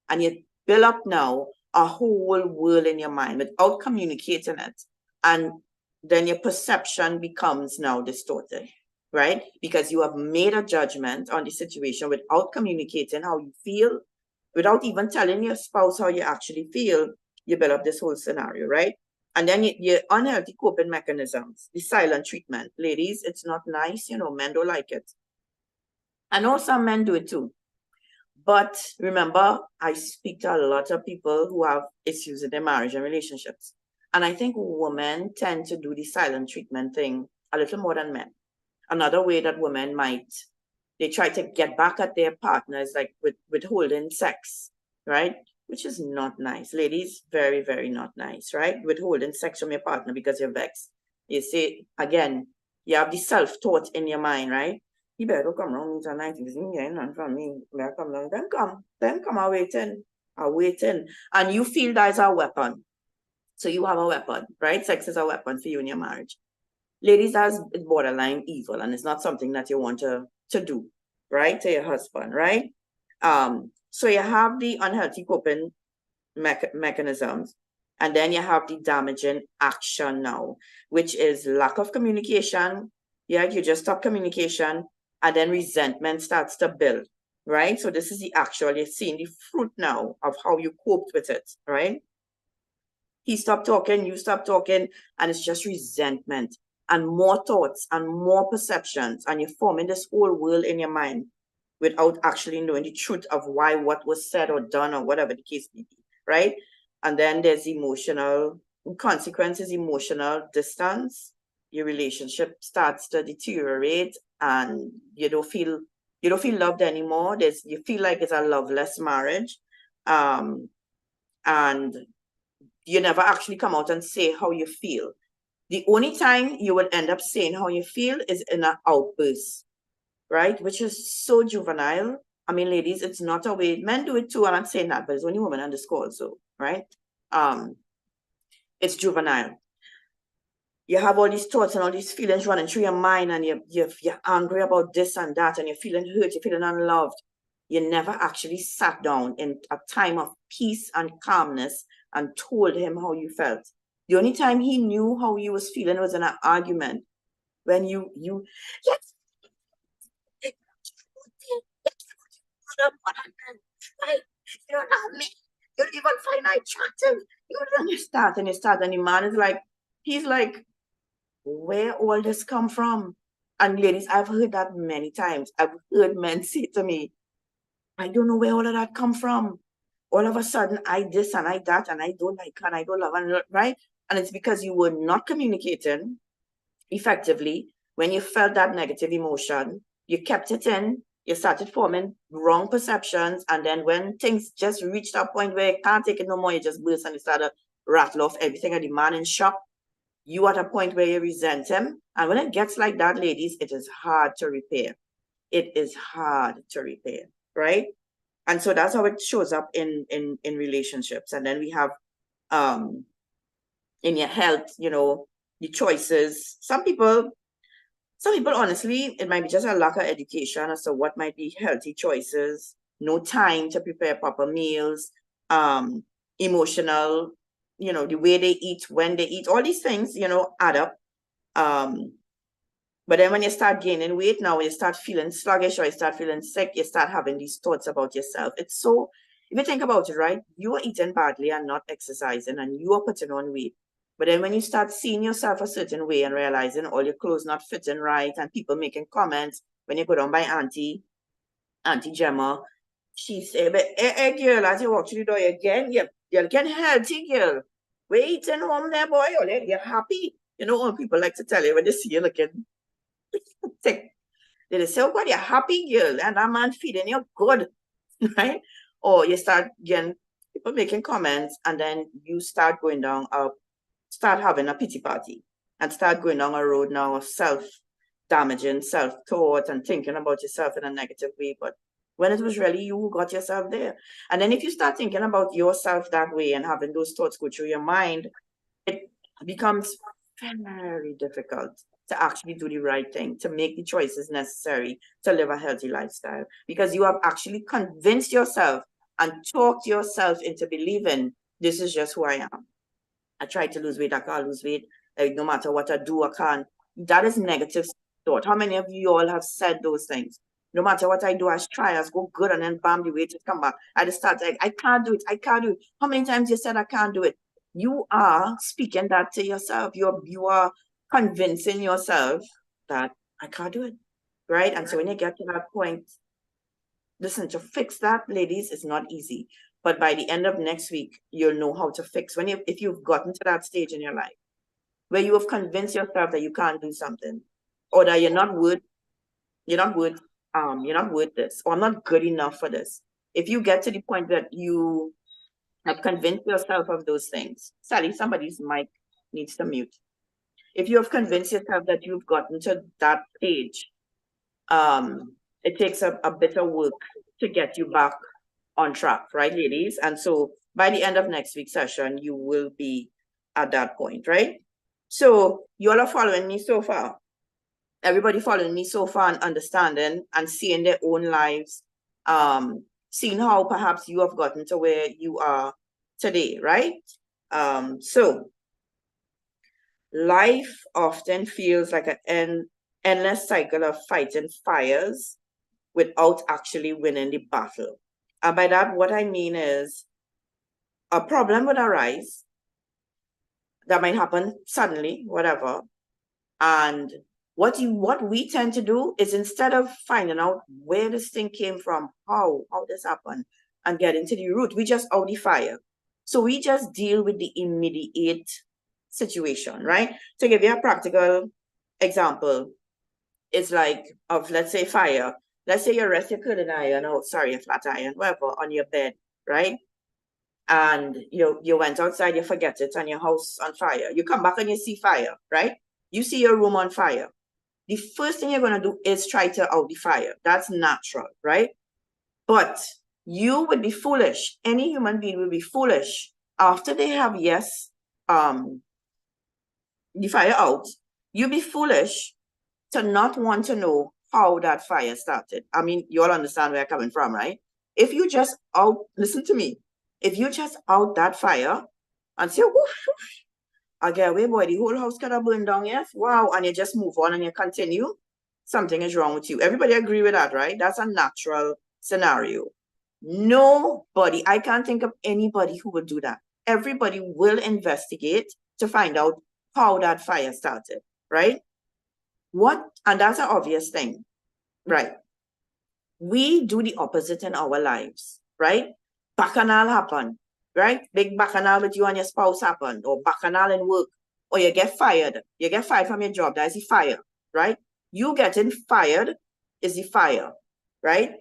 And you build up now a whole world in your mind without communicating it. And then your perception becomes now distorted, right? Because you have made a judgment on the situation without communicating how you feel, without even telling your spouse how you actually feel. You build up this whole scenario, right? And then your unhealthy coping mechanisms, the silent treatment. Ladies, it's not nice, men don't like it. I know some men do it too. But remember, I speak to a lot of people who have issues in their marriage and relationships. And I think women tend to do the silent treatment thing a little more than men. Another way that women they try to get back at their partners, like with withholding sex, right? Which is not nice. Ladies, very, very not nice, right? Withholding sex from your partner because you're vexed. You see, again, you have the self-thought in your mind, right? You better come around tonight. And from me, come down. Then come, I'm waiting. And you feel that is a weapon. So you have a weapon, right? Sex is a weapon for you in your marriage. Ladies, that's borderline evil, and it's not something that you want to do, right? To your husband, right? So you have the unhealthy coping mechanisms, and then you have the damaging action now, which is lack of communication. Yeah, you just stop communication, and then resentment starts to build, right? So this is the actual, you're seeing the fruit now of how you coped with it, right? He stopped talking, you stopped talking, and it's just resentment and more thoughts and more perceptions, and you're forming this whole world in your mind. without actually knowing the truth of why what was said or done or whatever the case may be, right? And then there's emotional consequences, emotional distance. Your relationship starts to deteriorate and you don't feel loved anymore. You feel like it's a loveless marriage. And you never actually come out and say how you feel. The only time you would end up saying how you feel is in an outburst, right? Which is so juvenile. I mean, ladies, it's not a way. Men do it too, I'm not saying that, but it's only women on the score also, right? It's juvenile. You have all these thoughts and all these feelings running through your mind, and you're angry about this and that, and you're feeling hurt, you're feeling unloved. You never actually sat down in a time of peace and calmness and told him how you felt. The only time he knew how you was feeling was in an argument when you yes, right? You don't love me. You don't even find I attractive. You start and the man is like, he's like, where all this come from? And ladies, I've heard that many times. I've heard men say to me, I don't know where all of that come from. All of a sudden, I this and I that, and I don't like and I don't love, and right? And it's because you were not communicating effectively when you felt that negative emotion. You kept it in. You started forming wrong perceptions, and then when things just reached a point where you can't take it no more, you just burst and you start to rattle off everything, and the man in shock. You at a point where you resent him, and when it gets like that, ladies, it is hard to repair. It is hard to repair, right? And so that's how it shows up in relationships. And then we have in your health, the choices. Some people honestly, it might be just a lack of education as to what might be healthy choices, no time to prepare proper meals, emotional, the way they eat, when they eat, all these things, add up. But then when you start gaining weight now, when you start feeling sluggish or you start feeling sick, you start having these thoughts about yourself. It's so, if you think about it, right, you are eating badly and not exercising and you are putting on weight. But then when you start seeing yourself a certain way and realizing all your clothes not fitting right and people making comments, when you go down by Auntie Gemma, she said, but hey, girl, as you walk through the door again, you're getting healthy, girl. We're eating home there, boy. You're happy. When people like to tell you when they see you looking sick, they say, oh God, you're happy, girl, and that man feeding you good, right? Or you start getting people making comments, and then you start going down start having a pity party and start going down a road now of self-damaging, self-thought and thinking about yourself in a negative way. But when it was really you who got yourself there. And then if you start thinking about yourself that way and having those thoughts go through your mind, it becomes very difficult to actually do the right thing, to make the choices necessary to live a healthy lifestyle, because you have actually convinced yourself and talked yourself into believing this is just who I am. I try to lose weight, I can't lose weight. No matter what I do, I can't. That is negative thought. How many of you all have said those things? No matter what I do, I try, I go good, and then bam, the weight just come back. I just start like, I can't do it, I can't do it. How many times you said I can't do it? You are speaking that to yourself. You are convincing yourself that I can't do it, right? And so when you get to that point, listen, to fix that, ladies, is not easy. But by the end of next week, you'll know how to fix if you've gotten to that stage in your life where you have convinced yourself that you can't do something, or that you're not worth this, or I'm not good enough for this. If you get to the point that you have convinced yourself of those things, Sally, somebody's mic needs to mute. If you have convinced yourself that you've gotten to that stage, it takes a bit of work to get you back on track, right, ladies? And so by the end of next week's session, you will be at that point, right? So you all are following me so far. Everybody following me so far and understanding and seeing their own lives, seeing how perhaps you have gotten to where you are today, right? So life often feels like an endless cycle of fighting fires without actually winning the battle. And by that, what I mean is a problem would arise that might happen suddenly, whatever, and What we tend to do is, instead of finding out where this thing came from, how this happened, and getting to the root, we just out the fire. So we just deal with the immediate situation, right? To give you a practical example, it's like of, let's say, fire. Let's say you rest your curling iron, or sorry, a flat iron, whatever, on your bed, right? And you went outside, you forget it, and your house on fire. You come back and you see fire, right? You see your room on fire. The first thing you're going to do is try to out the fire. That's natural, right? But you would be foolish. Any human being will be foolish after they have, yes, the fire out. You'd be foolish to not want to know how that fire started. I mean, you all understand where I'm coming from, right? If you just listen to me. If you just out that fire and say, whoosh, whoosh, I get away, boy, the whole house could have burned down, yes? Wow. And you just move on and you continue, something is wrong with you. Everybody agree with that, right? That's a natural scenario. Nobody, I can't think of anybody who would do that. Everybody will investigate to find out how that fire started, right? And that's an obvious thing, right? We do the opposite in our lives, right? Bacchanal happen, right? Big bacchanal with you and your spouse happen, or bacchanal in work, or you get fired. You get fired from your job. That's the fire, right? You getting fired is the fire, right?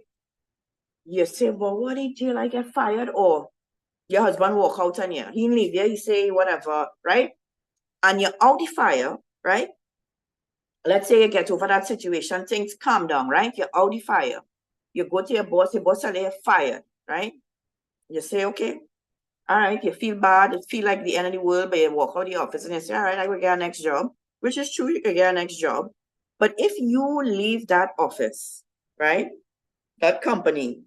You say, well, what did I get fired? Or your husband walk out on you. He leave you, he say whatever, right? And you're out the fire, right? Let's say you get over that situation, things calm down, right? You're out the fire. You go to your boss said you're fired, right? You say, okay, all right, you feel bad, it feel like the end of the world, but you walk out of the office and you say, all right, I will get a next job, which is true, you can get a next job. But if you leave that office, right, that company,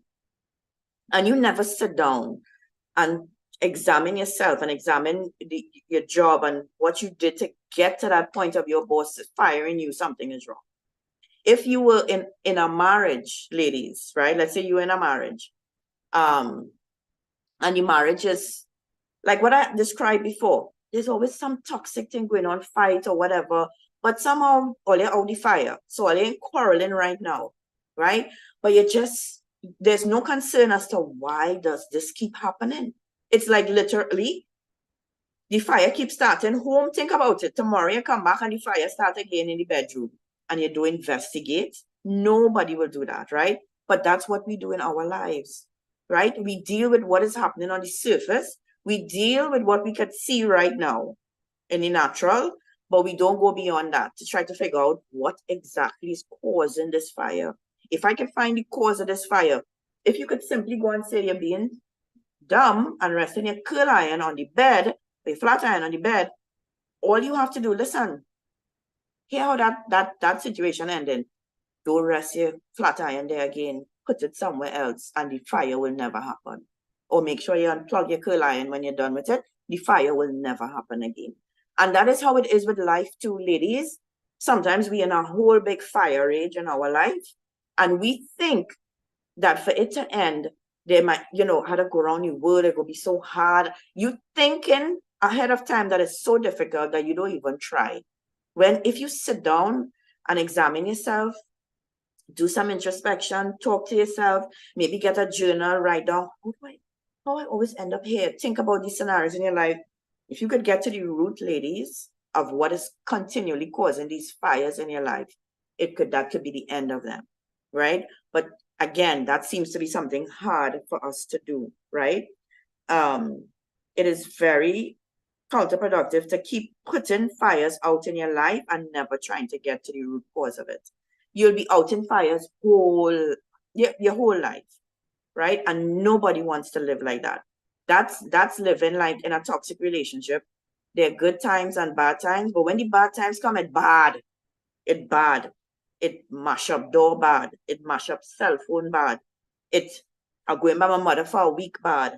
and you never sit down and examine yourself and examine your job and what you did to get to that point of your boss firing you, something is wrong. If you were in a marriage, ladies, right? Let's say you're in a marriage, and your marriage is like what I described before. There's always some toxic thing going on, fight or whatever, but somehow all you're out the fire. So all you're quarreling right now, right? But there's no concern as to why does this keep happening. It's like literally the fire keeps starting home. Think about it. Tomorrow you come back and the fire start again in the bedroom, and you do investigate. Nobody will do that, right? But that's what we do in our lives, right? We deal with what is happening on the surface. We deal with what we could see right now in the natural, but we don't go beyond that to try to figure out what exactly is causing this fire. If I can find the cause of this fire, if you could simply go and say you're being dumb and resting your curl iron on the bed, or your flat iron on the bed, all you have to do, listen, hear how that situation ended. Don't rest your flat iron there again. Put it somewhere else, and the fire will never happen. Or make sure you unplug your curl iron when you're done with it. The fire will never happen again. And that is how it is with life too, ladies. Sometimes we in a whole big fire rage in our life, and we think that for it to end, they might, how to go around the world, it will be so hard. You thinking ahead of time that it's so difficult that you don't even try. If you sit down and examine yourself, do some introspection, talk to yourself, maybe get a journal, write down, how I always end up here. Think about these scenarios in your life. If you could get to the root, ladies, of what is continually causing these fires in your life, that could be the end of them, right? But again, that seems to be something hard for us to do, right? It is very counterproductive to keep putting fires out in your life and never trying to get to the root cause of it. You'll be out in fires your whole life, right? And nobody wants to live like that. That's living like in a toxic relationship. There are good times and bad times, but when the bad times come, it's bad. It's bad. It mash up door bad. It mash up cell phone bad. I'm going by my mother for a week bad.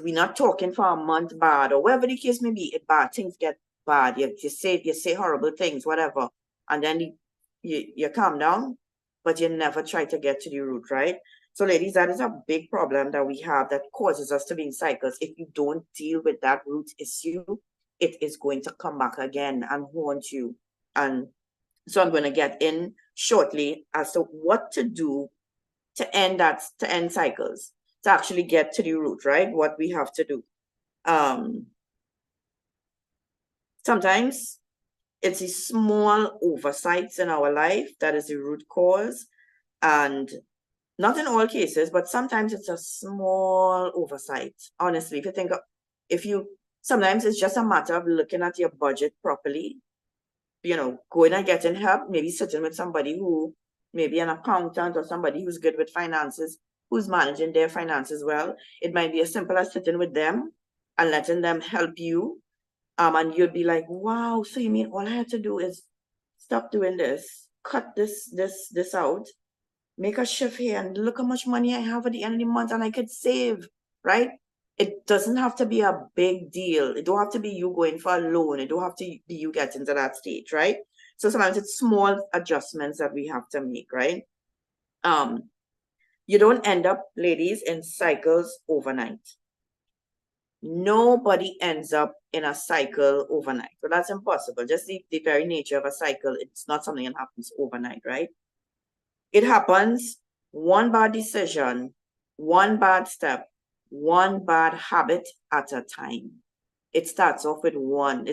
We're not talking for a month bad, or whatever the case may be. It bad. Things get bad. You say horrible things, whatever, and then you calm down, but you never try to get to the root, right? So, ladies, that is a big problem that we have that causes us to be in cycles. If you don't deal with that root issue, it is going to come back again and haunt you. And So I'm going to get in shortly as to what to do to end cycles, to actually get to the root, right? What we have to do. Sometimes it's the small oversights in our life that is the root cause. And not in all cases, but sometimes it's a small oversight. Honestly, if you think, sometimes it's just a matter of looking at your budget properly, going and getting help, maybe sitting with somebody who, maybe an accountant or somebody who's good with finances, who's managing their finances well. It might be as simple as sitting with them and letting them help you. And you'd be like, wow, so you mean all I have to do is stop doing this, cut this out, make a shift here, and look how much money I have at the end of the month and I could save, right? It doesn't have to be a big deal. It don't have to be you going for a loan. It don't have to be you getting to that stage, right? So sometimes it's small adjustments that we have to make, right? You don't end up, ladies, in cycles overnight. Nobody ends up in a cycle overnight. So that's impossible. Just the very nature of a cycle, it's not something that happens overnight, right? It happens one bad decision, one bad step, one bad habit at a time. It starts off with one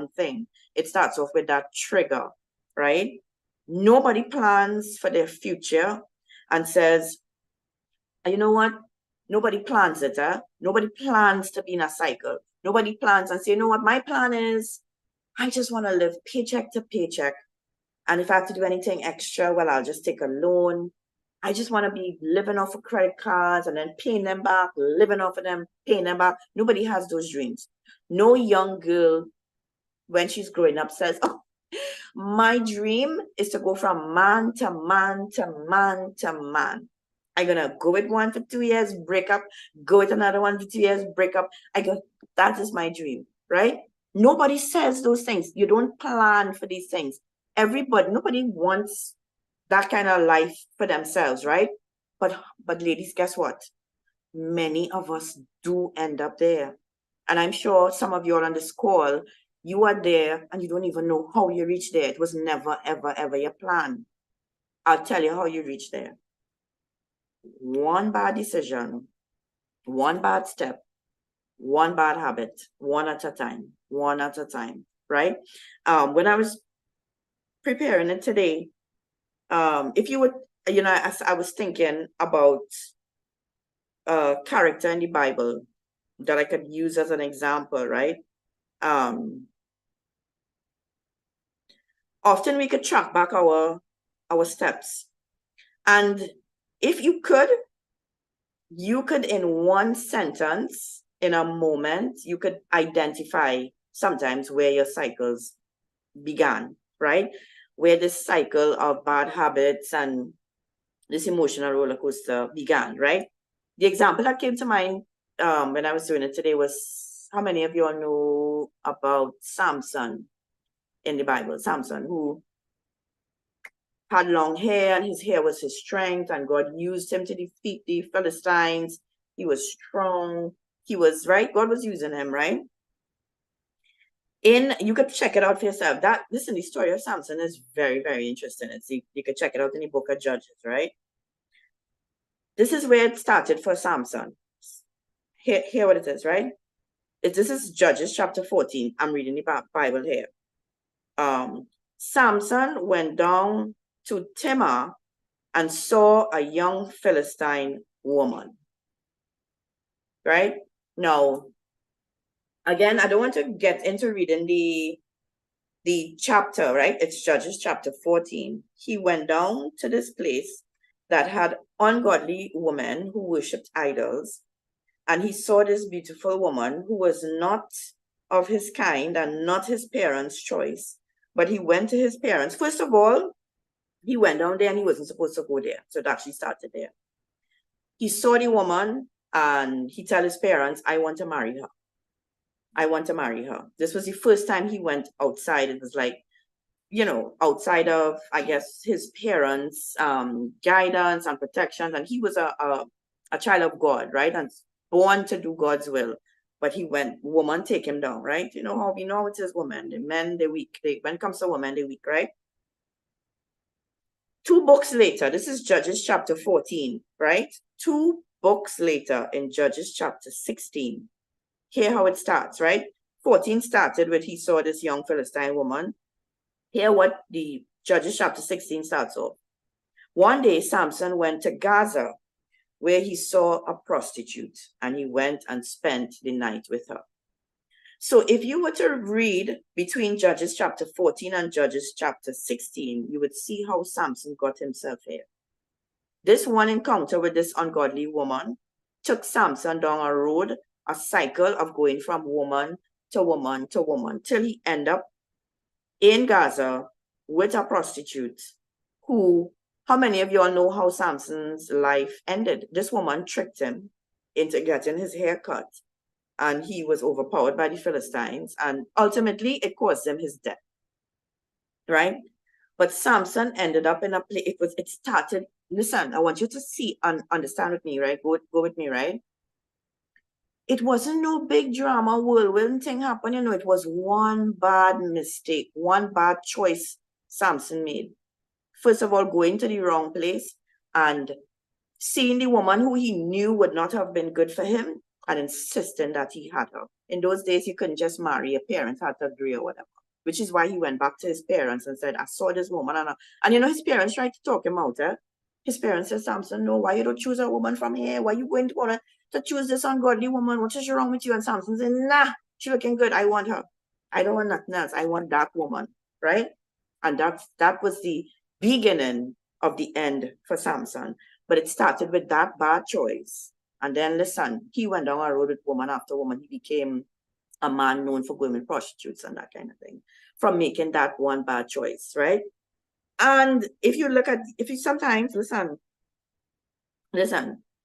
thing. It starts off with that trigger, right? Nobody plans for their future and says, you know what? Nobody plans it, huh? Nobody plans to be in a cycle. Nobody plans and say, you know what? My plan is, I just want to live paycheck to paycheck. And if I have to do anything extra, well, I'll just take a loan. I just want to be living off of credit cards and then paying them back, living off of them, paying them back. Nobody has those dreams. No young girl, when she's growing up, says, oh, my dream is to go from man to man to man to man. I'm going to go with one for 2 years, break up, go with another one for 2 years, break up. That is my dream, right? Nobody says those things. You don't plan for these things. Nobody wants that kind of life for themselves, right? But ladies, guess what? Many of us do end up there. And I'm sure some of you are on this call, you are there and you don't even know how you reached there. It was never, ever, ever your plan. I'll tell you how you reach there. One bad decision, one bad step, one bad habit, one at a time, right? When I was preparing it today, if you would, as I was thinking about a character in the Bible that I could use as an example, right? Often we could track back our steps. And if you could in one sentence, in a moment, you could identify sometimes where your cycles began, right? Where this cycle of bad habits and this emotional roller coaster began, right? The example that came to mind when I was doing it today was, how many of you all know about Samson in the Bible? Samson, who had long hair, and his hair was his strength, and God used him to defeat the Philistines. He was strong. He was, right? God was using him, right? You could check it out for yourself. Listen, the story of Samson is very, very interesting. You could check it out in the book of Judges, right? This is where it started for Samson. Hear what it is, right? This is Judges chapter 14. I'm reading the Bible here. Samson went down to Timnah and saw a young Philistine woman. Right? Now, again, I don't want to get into reading the chapter, right? It's Judges chapter 14. He went down to this place that had ungodly women who worshipped idols. And he saw this beautiful woman who was not of his kind and not his parents' choice. But he went to his parents. First of all, he went down there and he wasn't supposed to go there. So it actually started there. He saw the woman and he told his parents, I want to marry her. I want to marry her. This was the first time he went outside. It was like, outside of, I guess, his parents' guidance and protection. And he was a child of God, right? And born to do God's will. But he went, woman take him down, right? You know how we know it is women. The men, they're weak. When it comes to women, they're weak, right? 2 books later, this is Judges chapter 14, right? 2 books later in Judges chapter 16. Hear how it starts, right? 14 started with he saw this young Philistine woman. Hear what the Judges chapter 16 starts off. One day, Samson went to Gaza, where he saw a prostitute, and he went and spent the night with her. So if you were to read between Judges chapter 14 and Judges chapter 16, you would see how Samson got himself here. This one encounter with this ungodly woman took Samson down a road, a cycle of going from woman to woman to woman, till he ended up in Gaza with a prostitute who, how many of y'all know how Samson's life ended? This woman tricked him into getting his hair cut, and he was overpowered by the Philistines, and ultimately it caused him his death, right? But Samson ended up in a place, it started, listen, I want you to see and understand with me, right? Go with me, right? It wasn't no big drama, whirlwind thing happened, you know, it was one bad mistake, one bad choice Samson made. First of all, going to the wrong place and seeing the woman who he knew would not have been good for him and insisting that he had her. In those days, you couldn't just marry, a parent had to agree or whatever, which is why he went back to his parents and said, I saw this woman. And you know, his parents tried to talk him out. His parents said, Samson, no, why you don't choose a woman from here? Why you going to choose this ungodly woman? What is wrong with you? And Samson said, nah, she looking good. I want her. I don't want nothing else. I want that woman, right? And that was the beginning of the end for Samson. But it started with that bad choice. And then, listen, he went down a road with woman after woman. He became a man known for going with prostitutes and that kind of thing from making that one bad choice, right? And if you look at, if you sometimes, listen,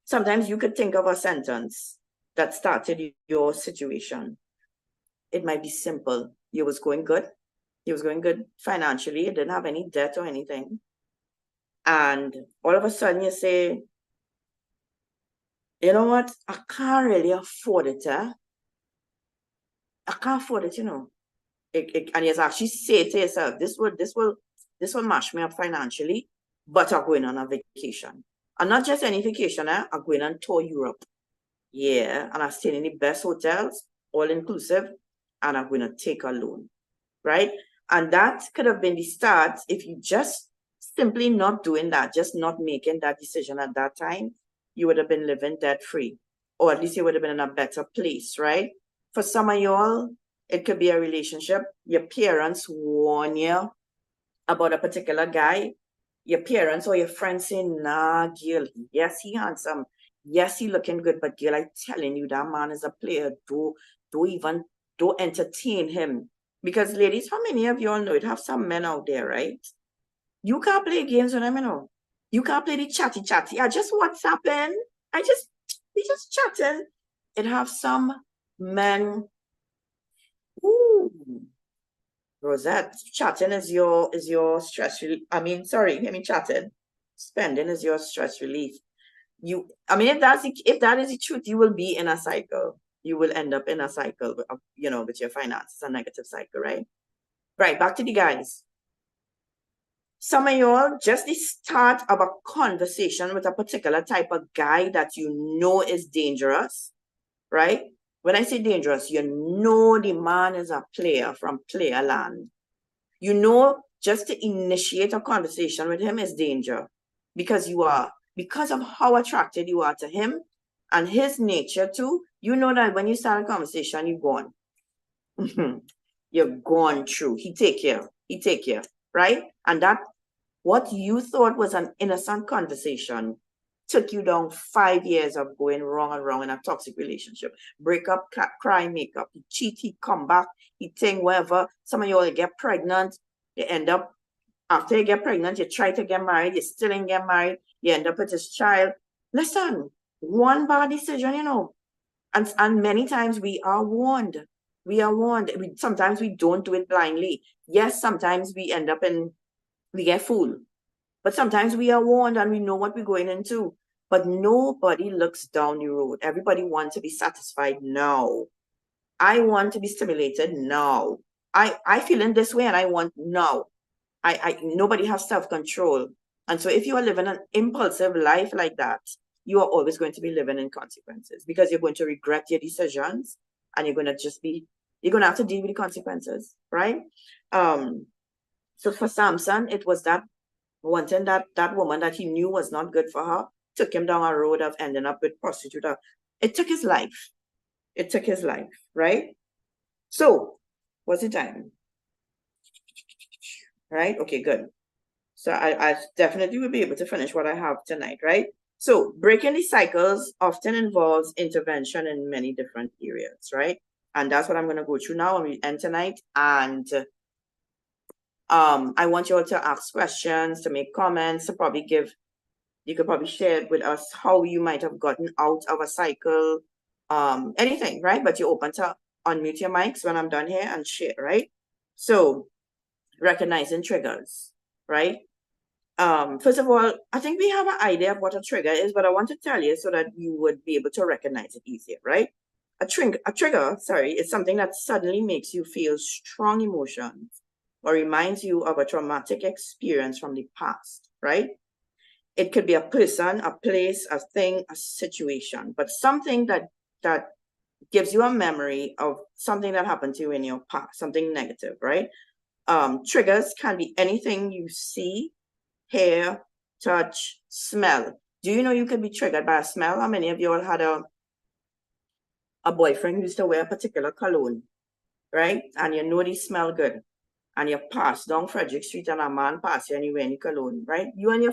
sometimes you could think of a sentence that started your situation. It might be simple. You was going good. He was going good financially. He didn't have any debt or anything. And all of a sudden you say, you know what? I can't really afford it. I can't afford it, you know. And you actually say to yourself, this will mash me up financially, but I'm going on a vacation. And not just any vacation, I'm going on tour Europe. Yeah, and I'm staying in the best hotels, all inclusive, and I'm going to take a loan, right? And that could have been the start if you just simply not doing that, just not making that decision at that time, you would have been living debt-free, or at least you would have been in a better place, right? For some of y'all, it could be a relationship. Your parents warn you about a particular guy. Your parents or your friends say, nah, girl, yes, he handsome. Yes, he looking good, but girl, I'm telling you, that man is a player. Don't entertain him. Because ladies, how many of y'all know it? Have some men out there, right? You can't play games with them, you know. You can't play the chatty. I just WhatsApping. We just chatting. It have some men. Ooh, Rosette, chatting is your stress relief. Chatting. Spending is your stress relief. If that is the truth, you will be in a cycle. You will end up in a cycle, with your finances, a negative cycle, right? Right, back to the guys. Some of y'all, just the start of a conversation with a particular type of guy that you know is dangerous, right? When I say dangerous, you know the man is a player from player land. You know, just to initiate a conversation with him is danger because of how attracted you are to him and his nature too. You know that when you start a conversation, you're gone. You're gone through. He take care, right? And that what you thought was an innocent conversation took you down 5 years of going wrong in a toxic relationship. Break up, cry, make up. He cheat, he come back, he think whatever. Some of y'all get pregnant. You end up, after you get pregnant, you try to get married, you still ain't get married, you end up with this child. Listen, one bad decision, you know. And many times we are warned. Sometimes we don't do it blindly. Yes, sometimes we get fooled. But sometimes we are warned and we know what we're going into. But nobody looks down the road. Everybody wants to be satisfied now. I want to be stimulated now. I feel in this way and I want now. Nobody has self-control. And so if you are living an impulsive life like that, you are always going to be living in consequences because you're going to regret your decisions and you're going to have to deal with the consequences, right? So for Samson, it was that wanting that woman that he knew was not good for her, took him down a road of ending up with prostitute. It took his life. It took his life, right? So what's the time? Right? Okay, good. So I definitely will be able to finish what I have tonight, right? So breaking the cycles often involves intervention in many different areas, right? And that's what I'm going to go through now when we end tonight. And I want you all to ask questions, to make comments, to probably you could probably share with us how you might have gotten out of a cycle, anything, right? But you're open to unmute your mics when I'm done here and share, right? So recognizing triggers, right? First of all, I think we have an idea of what a trigger is, but I want to tell you so that you would be able to recognize it easier, right? A trigger, is something that suddenly makes you feel strong emotions or reminds you of a traumatic experience from the past, right? It could be a person, a place, a thing, a situation, but something that gives you a memory of something that happened to you in your past, something negative, right? Triggers can be anything you see, hear, touch, smell. Do you know you could be triggered by a smell? How many of you all had a boyfriend who used to wear a particular cologne, right? And you know they smell good. And you pass down Frederick Street and a man pass you and you wear any cologne, right? You and your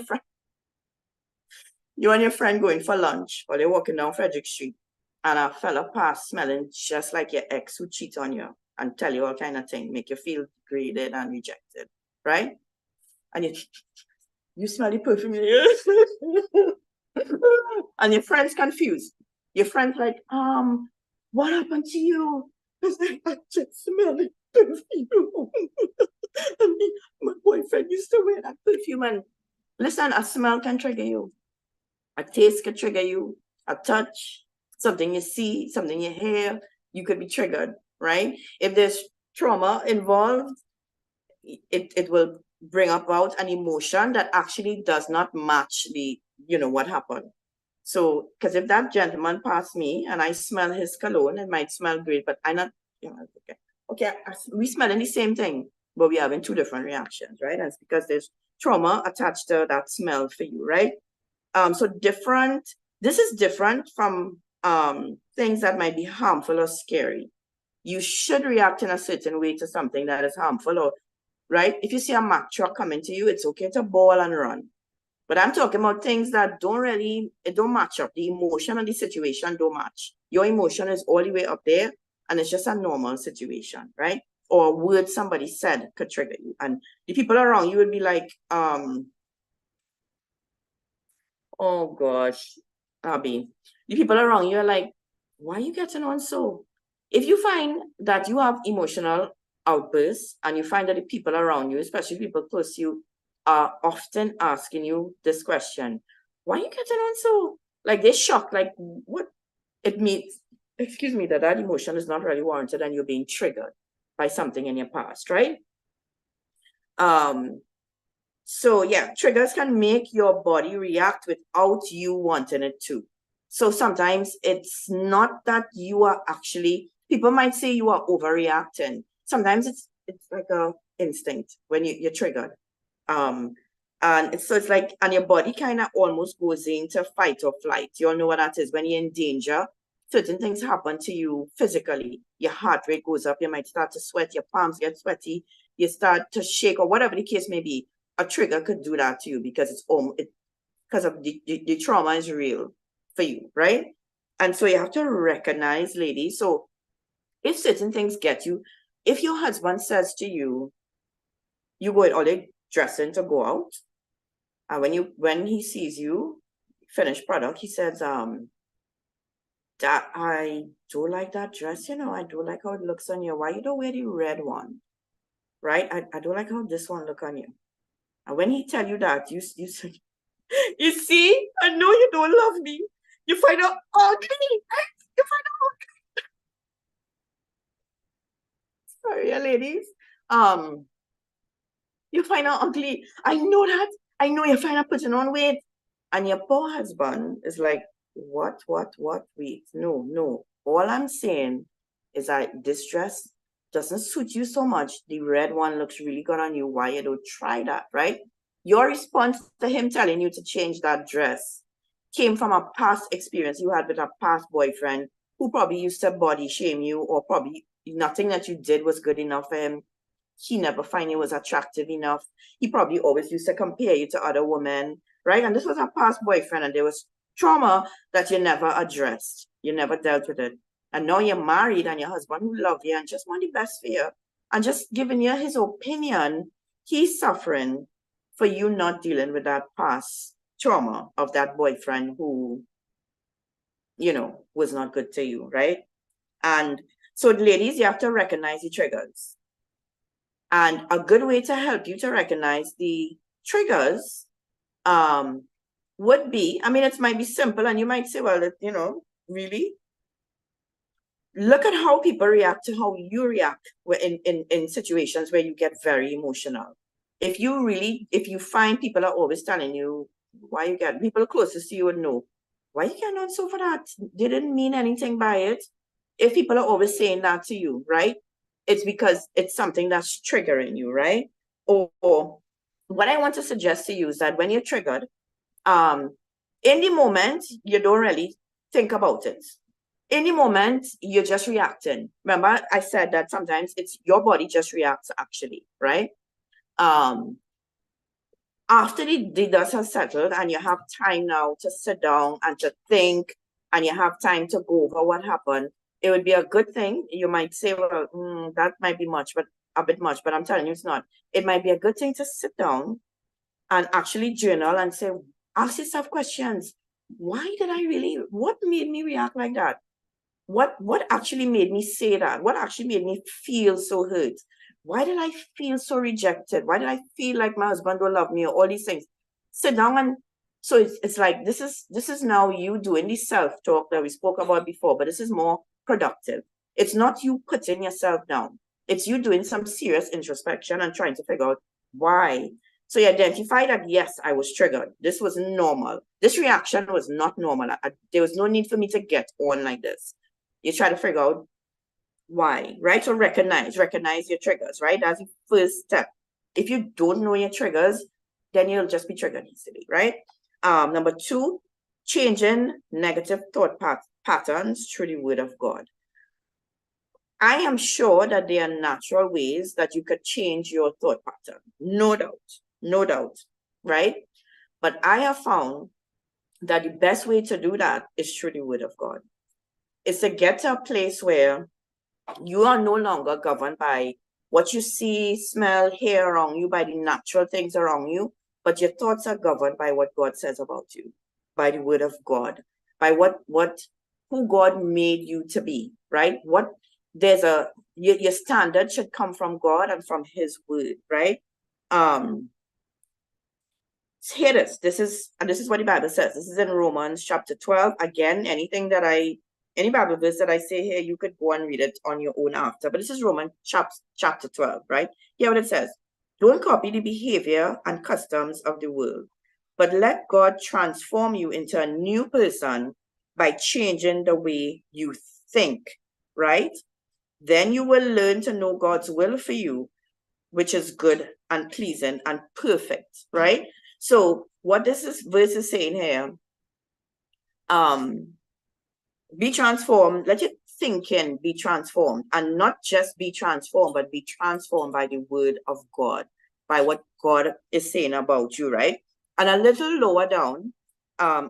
friend going for lunch or they're walking down Frederick Street and a fella pass smelling just like your ex who cheat on you and tell you all kind of thing, make you feel degraded and rejected, right? And you smell the perfume and your friend's confused. Your friend's like, what happened to you? I just smell the perfume. And my boyfriend used to wear that perfume. And listen, a smell can trigger you. A taste can trigger you. A touch, something you see, something you hear, you could be triggered, right? If there's trauma involved, it will bring about an emotion that actually does not match what happened. So, because if that gentleman passed me and I smell his cologne, it might smell great, but I not, okay, we smelling the same thing, but we having two different reactions, right? And it's because there's trauma attached to that smell for you, right? So this is different from things that might be harmful or scary. You should react in a certain way to something that is harmful or, right? If you see a Mack truck coming to you, it's okay to bawl and run. But I'm talking about things that don't match up. The emotion and the situation don't match. Your emotion is all the way up there and it's just a normal situation, right? Or a word somebody said could trigger you. And the people around you would be like, oh gosh, Abby, the people around you are like, why are you getting on so? If you find that you have emotional outbursts and you find that the people around you, especially people close to you, are often asking you this question, why are you getting on so? Like they're shocked, like what it means, excuse me, that emotion is not really warranted and you're being triggered by something in your past, right? So yeah, triggers can make your body react without you wanting it to. So sometimes it's not that you are actually, people might say you are overreacting. Sometimes it's like a instinct when you're triggered. And it's like, and your body kind of almost goes into fight or flight. You all know what that is. When you're in danger, certain things happen to you physically. Your heart rate goes up. You might start to sweat. Your palms get sweaty. You start to shake or whatever the case may be. A trigger could do that to you because because of the trauma is real for you, right? And so you have to recognize, ladies. So if certain things get you, if your husband says to you, you go all day dressing to go out, and when he sees you finished product, he says, that I do like that dress, I do like how it looks on you. Why you don't wear the red one? Right? I don't like how this one look on you. And when he tell you that, you say, you see, I know you don't love me. You find out ugly. You find out ugly. Sorry, ladies. You find out ugly. I know that. I know you find out putting on weight. And your poor husband is like, what, wait, no, no. All I'm saying is that this dress doesn't suit you so much. The red one looks really good on you. Why you don't try that, right? Your response to him telling you to change that dress came from a past experience you had with a past boyfriend who probably used to body shame you, or probably nothing that you did was good enough for him. He never find you was attractive enough. He probably always used to compare you to other women, right? And this was a past boyfriend, and there was trauma that you never addressed. You never dealt with it. And now you're married, and your husband who loves you and just want the best for you, and just giving you his opinion, he's suffering for you not dealing with that past trauma of that boyfriend who, you know, was not good to you, right? And so, ladies, you have to recognize the triggers. And a good way to help you to recognize the triggers would be, I mean, it might be simple, and you might say, well, you know, really? Look at how people react to how you react in situations where you get very emotional. If you find people are always telling you why you get, people closest to you would know, why you get on so for that? They didn't mean anything by it. If people are always saying that to you, right? It's because it's something that's triggering you, right? Or what I want to suggest to you is that when you're triggered, in the moment, you don't really think about it. In the moment, you're just reacting. Remember, I said that sometimes it's your body just reacts actually, right? After the dust has settled and you have time now to sit down and to think, and you have time to go over what happened, it would be a good thing. You might say, well, that might be much, but a bit much, but I'm telling you it's not. It might be a good thing to sit down and actually journal and say, ask yourself questions. Why did I really, what made me react like that? What actually made me say that? What actually made me feel so hurt? Why did I feel so rejected? Why did I feel like my husband don't love me, or all these things? Sit down, and so it's like this is now you doing the self-talk that we spoke about before, but this is more productive. It's not you putting yourself down. It's you doing some serious introspection and trying to figure out why. So you identify that, yes, I was triggered. This was normal. This reaction was not normal. There was no need for me to get on like this. You try to figure out why, right? So recognize your triggers, right? That's the first step. If you don't know your triggers, then you'll just be triggered easily, right? Number two, changing negative thought patterns through the word of God. I am sure that there are natural ways that you could change your thought pattern. No doubt, right? But I have found that the best way to do that is through the word of God. It's to get to a place where you are no longer governed by what you see, smell, hear around you, by the natural things around you, but your thoughts are governed by what God says about you, by the word of God, by who God made you to be, right? Your standard should come from God and from his word, right? Hear this. This is what the Bible says. This is in Romans chapter 12. Again, any Bible verse that I say here, you could go and read it on your own after. But this is Romans chapter 12, right? Hear what it says. Don't copy the behavior and customs of the world, but let God transform you into a new person by changing the way you think, right? Then you will learn to know God's will for you, which is good and pleasing and perfect, right? So what this verse is saying here, be transformed, let your thinking be transformed, and not just be transformed, but be transformed by the word of God, by what God is saying about you, right? And a little lower down,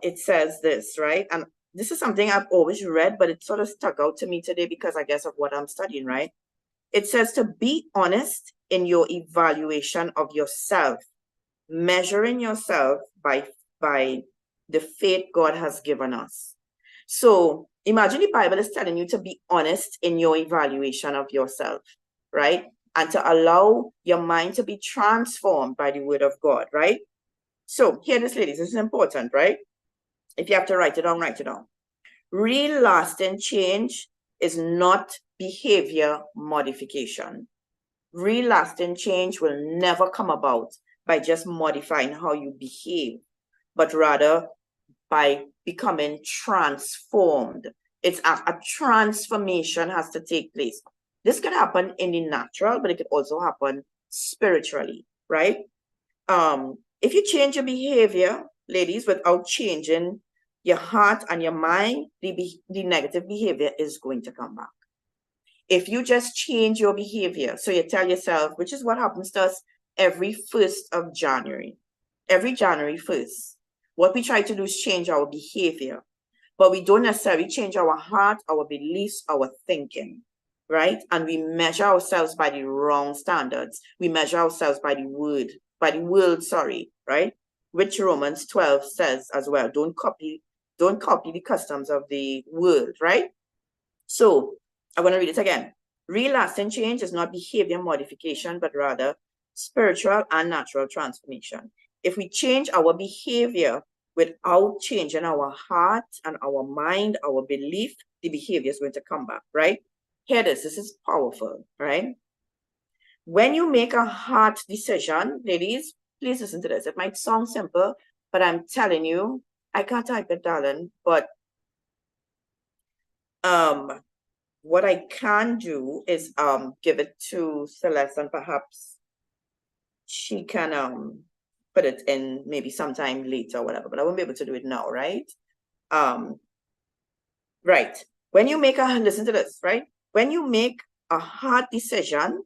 it says this, right? And this is something I've always read, but it sort of stuck out to me today because I guess of what I'm studying, right? It says to be honest in your evaluation of yourself, measuring yourself by the faith God has given us. So imagine the Bible is telling you to be honest in your evaluation of yourself, right? And to allow your mind to be transformed by the word of God, right? So hear this, ladies, this is important, right? If you have to write it down, write it down. Real lasting change is not behavior modification. Real lasting change will never come about by just modifying how you behave, but rather by becoming transformed. It's a transformation has to take place. This could happen in the natural, but it could also happen spiritually, right? If you change your behavior, ladies, without changing your heart and your mind, the negative behavior is going to come back. If you just change your behavior, so you tell yourself, which is what happens to us every 1st of January, every January 1st, what we try to do is change our behavior, but we don't necessarily change our heart, our beliefs, our thinking, right? And we measure ourselves by the wrong standards. We measure ourselves by the world, right? Which Romans 12 says as well, don't copy the customs of the world, right? So I'm going to read it again. Real lasting change is not behavior modification, but rather spiritual and natural transformation. If we change our behavior without changing our heart and our mind, our belief, the behavior is going to come back, right? Hear this is powerful, right? When you make a heart decision, ladies, please listen to this. It might sound simple, but I'm telling you, I can't type it, darling, but what I can do is give it to Celeste, and perhaps she can put it in maybe sometime later or whatever, but I won't be able to do it now, right? Right. When you make listen to this, right? When you make a hard decision,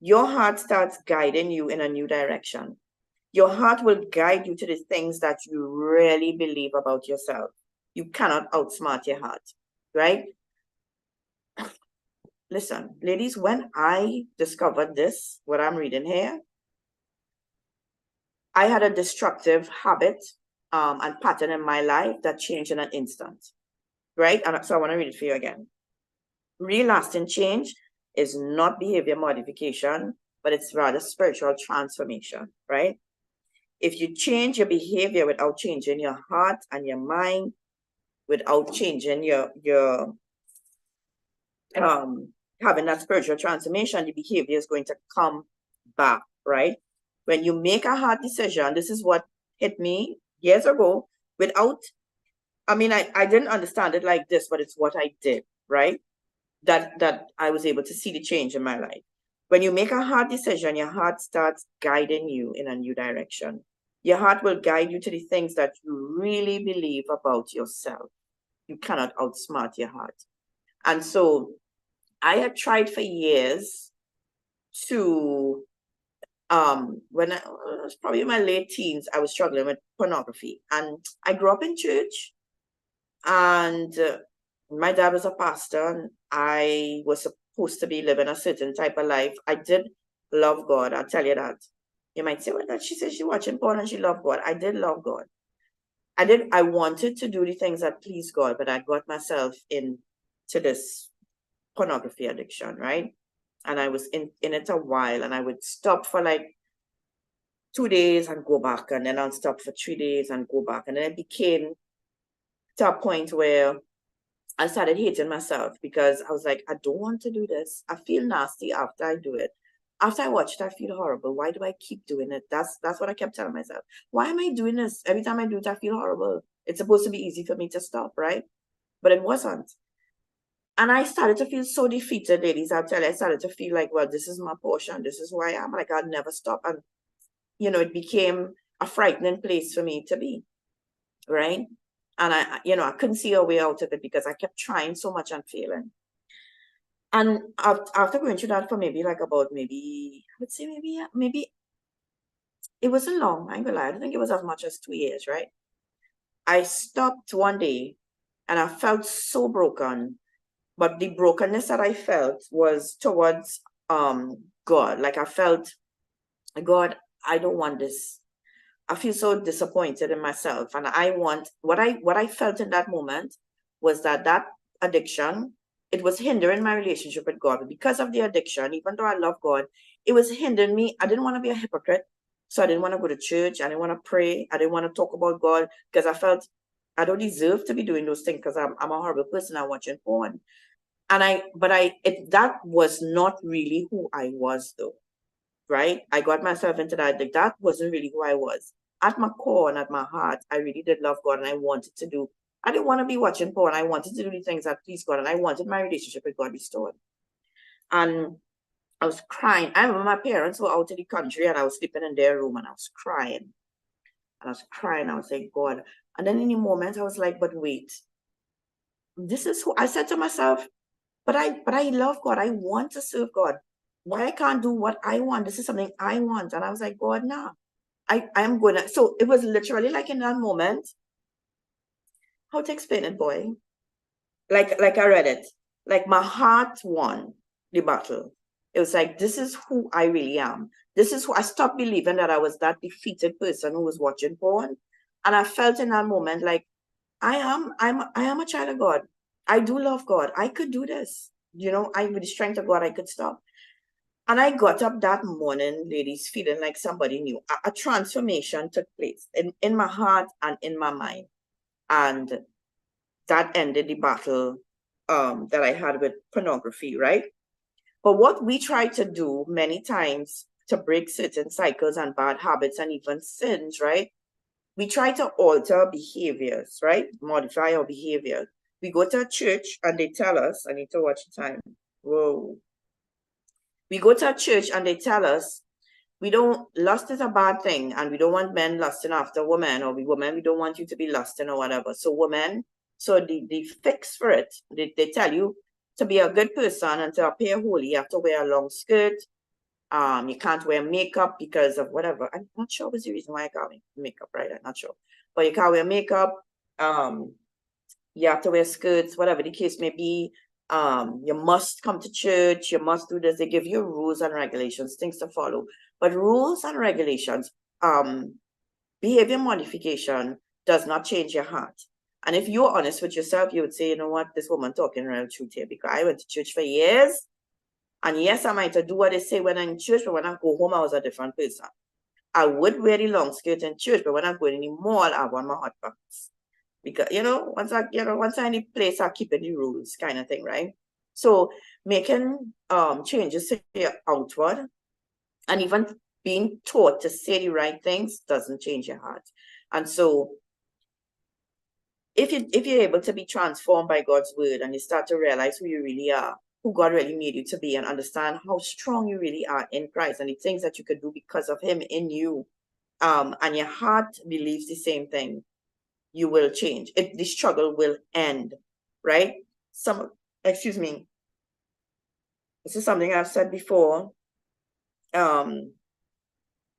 your heart starts guiding you in a new direction. Your heart will guide you to the things that you really believe about yourself. You cannot outsmart your heart, right? Listen, ladies, when I discovered this, what I'm reading here, I had a destructive habit and pattern in my life that changed in an instant, right? And so I want to read it for you again. Real lasting change is not behavior modification, but it's rather spiritual transformation, right? If you change your behavior without changing your heart and your mind, without changing your having that spiritual transformation, the behavior is going to come back, right? When you make a hard decision, this is what hit me years ago without, I mean, I didn't understand it like this, but it's what I did, right? That I was able to see the change in my life. When you make a hard decision, your heart starts guiding you in a new direction. Your heart will guide you to the things that you really believe about yourself. You cannot outsmart your heart. And so I had tried for years to, when I was probably in my late teens, I was struggling with pornography. And I grew up in church, and my dad was a pastor, and I was supposed to be living a certain type of life. I did love God, I'll tell you that. You might say, well, that she says she's watching porn and she loved God. I did love God. I wanted to do the things that please God, but I got myself into this pornography addiction, right? And I was in it a while, and I would stop for like 2 days and go back, and then I'll stop for 3 days and go back. And then it became to a point where I started hating myself because I was like, I don't want to do this. I feel nasty after I do it. After I watch it, I feel horrible. Why do I keep doing it? That's what I kept telling myself. Why am I doing this? Every time I do it, I feel horrible. It's supposed to be easy for me to stop, right? But it wasn't. And I started to feel so defeated, ladies. I'll tell you, I started to feel like, well, this is my portion. This is who I am. Like, I'll never stop. And, it became a frightening place for me to be, right? And I couldn't see a way out of it because I kept trying so much and failing. And after going through that for maybe I would say maybe it wasn't long. I ain't gonna lie. I don't think it was as much as 2 years, right? I stopped one day and I felt so broken. But the brokenness that I felt was towards God. Like I felt, God, I don't want this. I feel so disappointed in myself. And I want what I felt in that moment was that addiction, it was hindering my relationship with God. But because of the addiction, even though I love God, it was hindering me. I didn't want to be a hypocrite. So I didn't want to go to church. I didn't want to pray. I didn't want to talk about God because I felt I don't deserve to be doing those things because I'm a horrible person. I'm watching porn. And that was not really who I was though, right? I got myself into that. Like, that wasn't really who I was. At my core and at my heart, I really did love God, and I didn't want to be watching porn. I wanted to do the things that please God, and I wanted my relationship with God restored. And I was crying. I remember my parents were out in the country and I was sleeping in their room and I was crying. And I was crying. I was like, God. And then in the moment, I was like, but wait, this is who I said to myself, but I love God. I want to serve God. Why I can't do what I want? This is something I want. And I was like, God, nah. I am gonna. So it was literally like in that moment. How to explain it, boy? Like I read it. Like my heart won the battle. It was like, this is who I really am. This is who I stopped believing that I was that defeated person who was watching porn. And I felt in that moment like I am a child of God. I do love God. I could do this. With the strength of God, I could stop. And I got up that morning, ladies, feeling like somebody new. A transformation took place in my heart and in my mind. And that ended the battle that I had with pornography, right? But what we try to do many times to break certain cycles and bad habits and even sins, right? We try to alter behaviors, right? Modify our behavior. We go to a church and they tell us, I need to watch the time. Whoa. We go to a church and they tell us, lust is a bad thing and we don't want men lusting after women, or women, we don't want you to be lusting or whatever. So women, so the fix for it, they tell you to be a good person and to appear holy, you have to wear a long skirt. You can't wear makeup because of whatever. I'm not sure what's the reason why I can't wear makeup, right? I'm not sure. But you can't wear makeup. You have to wear skirts, whatever the case may be. You must come to church. You must do this. They give you rules and regulations, things to follow. But rules and regulations, behavior modification does not change your heart. And if you're honest with yourself, you would say, you know what, this woman talking real truth here, because I went to church for years. And yes, I might do what they say when I'm in church, but when I go home, I was a different person. I would wear the long skirt in church, but when I'm going in the mall, I want my hot pants. Because, once I in the place, I keep the rules kind of thing, right? So making changes to your outward and even being taught to say the right things doesn't change your heart. And so if you're able to be transformed by God's word and you start to realize who you really are, who God really made you to be, and understand how strong you really are in Christ and the things that you could do because of him in you, and your heart believes the same thing, you will change. The struggle will end, right? Excuse me. This is something I've said before. I'm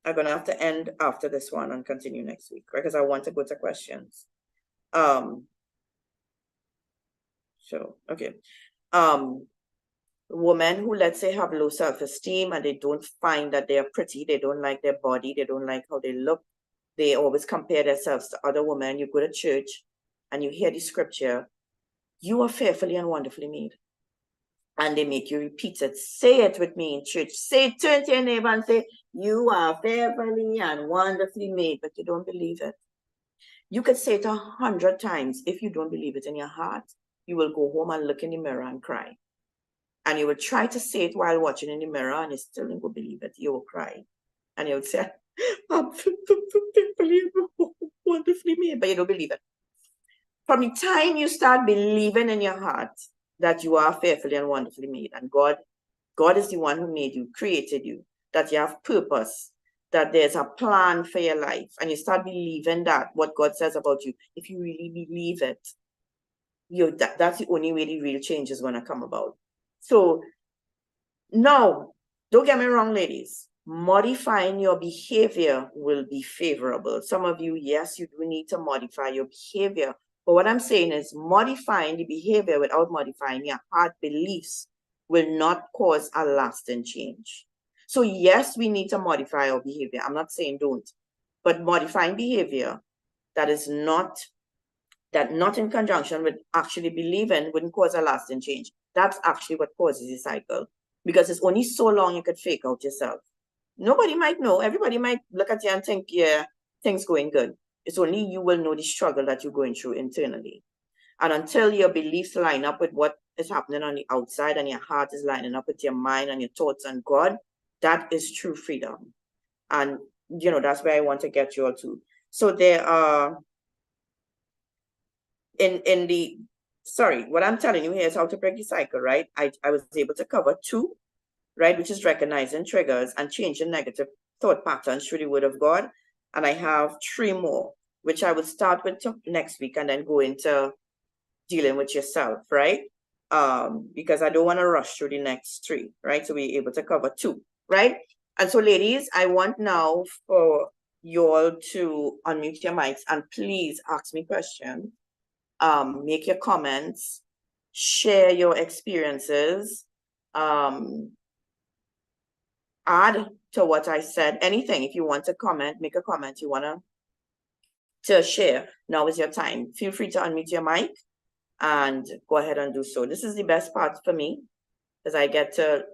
going to have to end after this one and continue next week, right? Because I want to go to questions. Okay. Women who, let's say, have low self-esteem and they don't find that they are pretty, they don't like their body, they don't like how they look, they always compare themselves to other women. You go to church and you hear the scripture, you are fearfully and wonderfully made. And they make you repeat it. Say it with me in church. Turn to your neighbor and say, you are fearfully and wonderfully made, but you don't believe it. You could say it 100 times. If you don't believe it in your heart, you will go home and look in the mirror and cry. And you will try to say it while watching in the mirror and you still don't believe it. You will cry. And you would say, I'm fearfully and wonderfully made, but you don't believe it. From the time you start believing in your heart that you are fearfully and wonderfully made, and God is the one who made you, created you, that you have purpose, that there's a plan for your life, and you start believing that, what God says about you, if you really believe it, that's the only way the real change is going to come about. So, no, don't get me wrong, ladies. Modifying your behavior will be favorable. Some of you, yes, you do need to modify your behavior. But what I'm saying is modifying the behavior without modifying your heart beliefs will not cause a lasting change. So yes, we need to modify our behavior. I'm not saying don't. But modifying behavior that is not in conjunction with actually believing wouldn't cause a lasting change. That's actually what causes the cycle. Because it's only so long you could fake out yourself. Nobody might know. Everybody might look at you and think, yeah, things going good. It's only you will know the struggle that you're going through internally. And until your beliefs line up with what is happening on the outside and your heart is lining up with your mind and your thoughts and God, that is true freedom. And, you know, that's where I want to get you all to. So there are, what I'm telling you here is how to break the cycle, right? I was able to cover 2, right? Which is recognizing triggers and changing negative thought patterns through the word of God. And I have 3 more, which I will start with next week and then go into dealing with yourself, right? Because I don't want to rush through the next 3, right? So we're able to cover 2, right? And so ladies, I want now for you all to unmute your mics and please ask me questions. Make your comments, share your experiences, add to what I said, anything. If you want to comment, make a comment you want to share, now is your time. Feel free to unmute your mic and go ahead and do so. This is the best part for me because I get to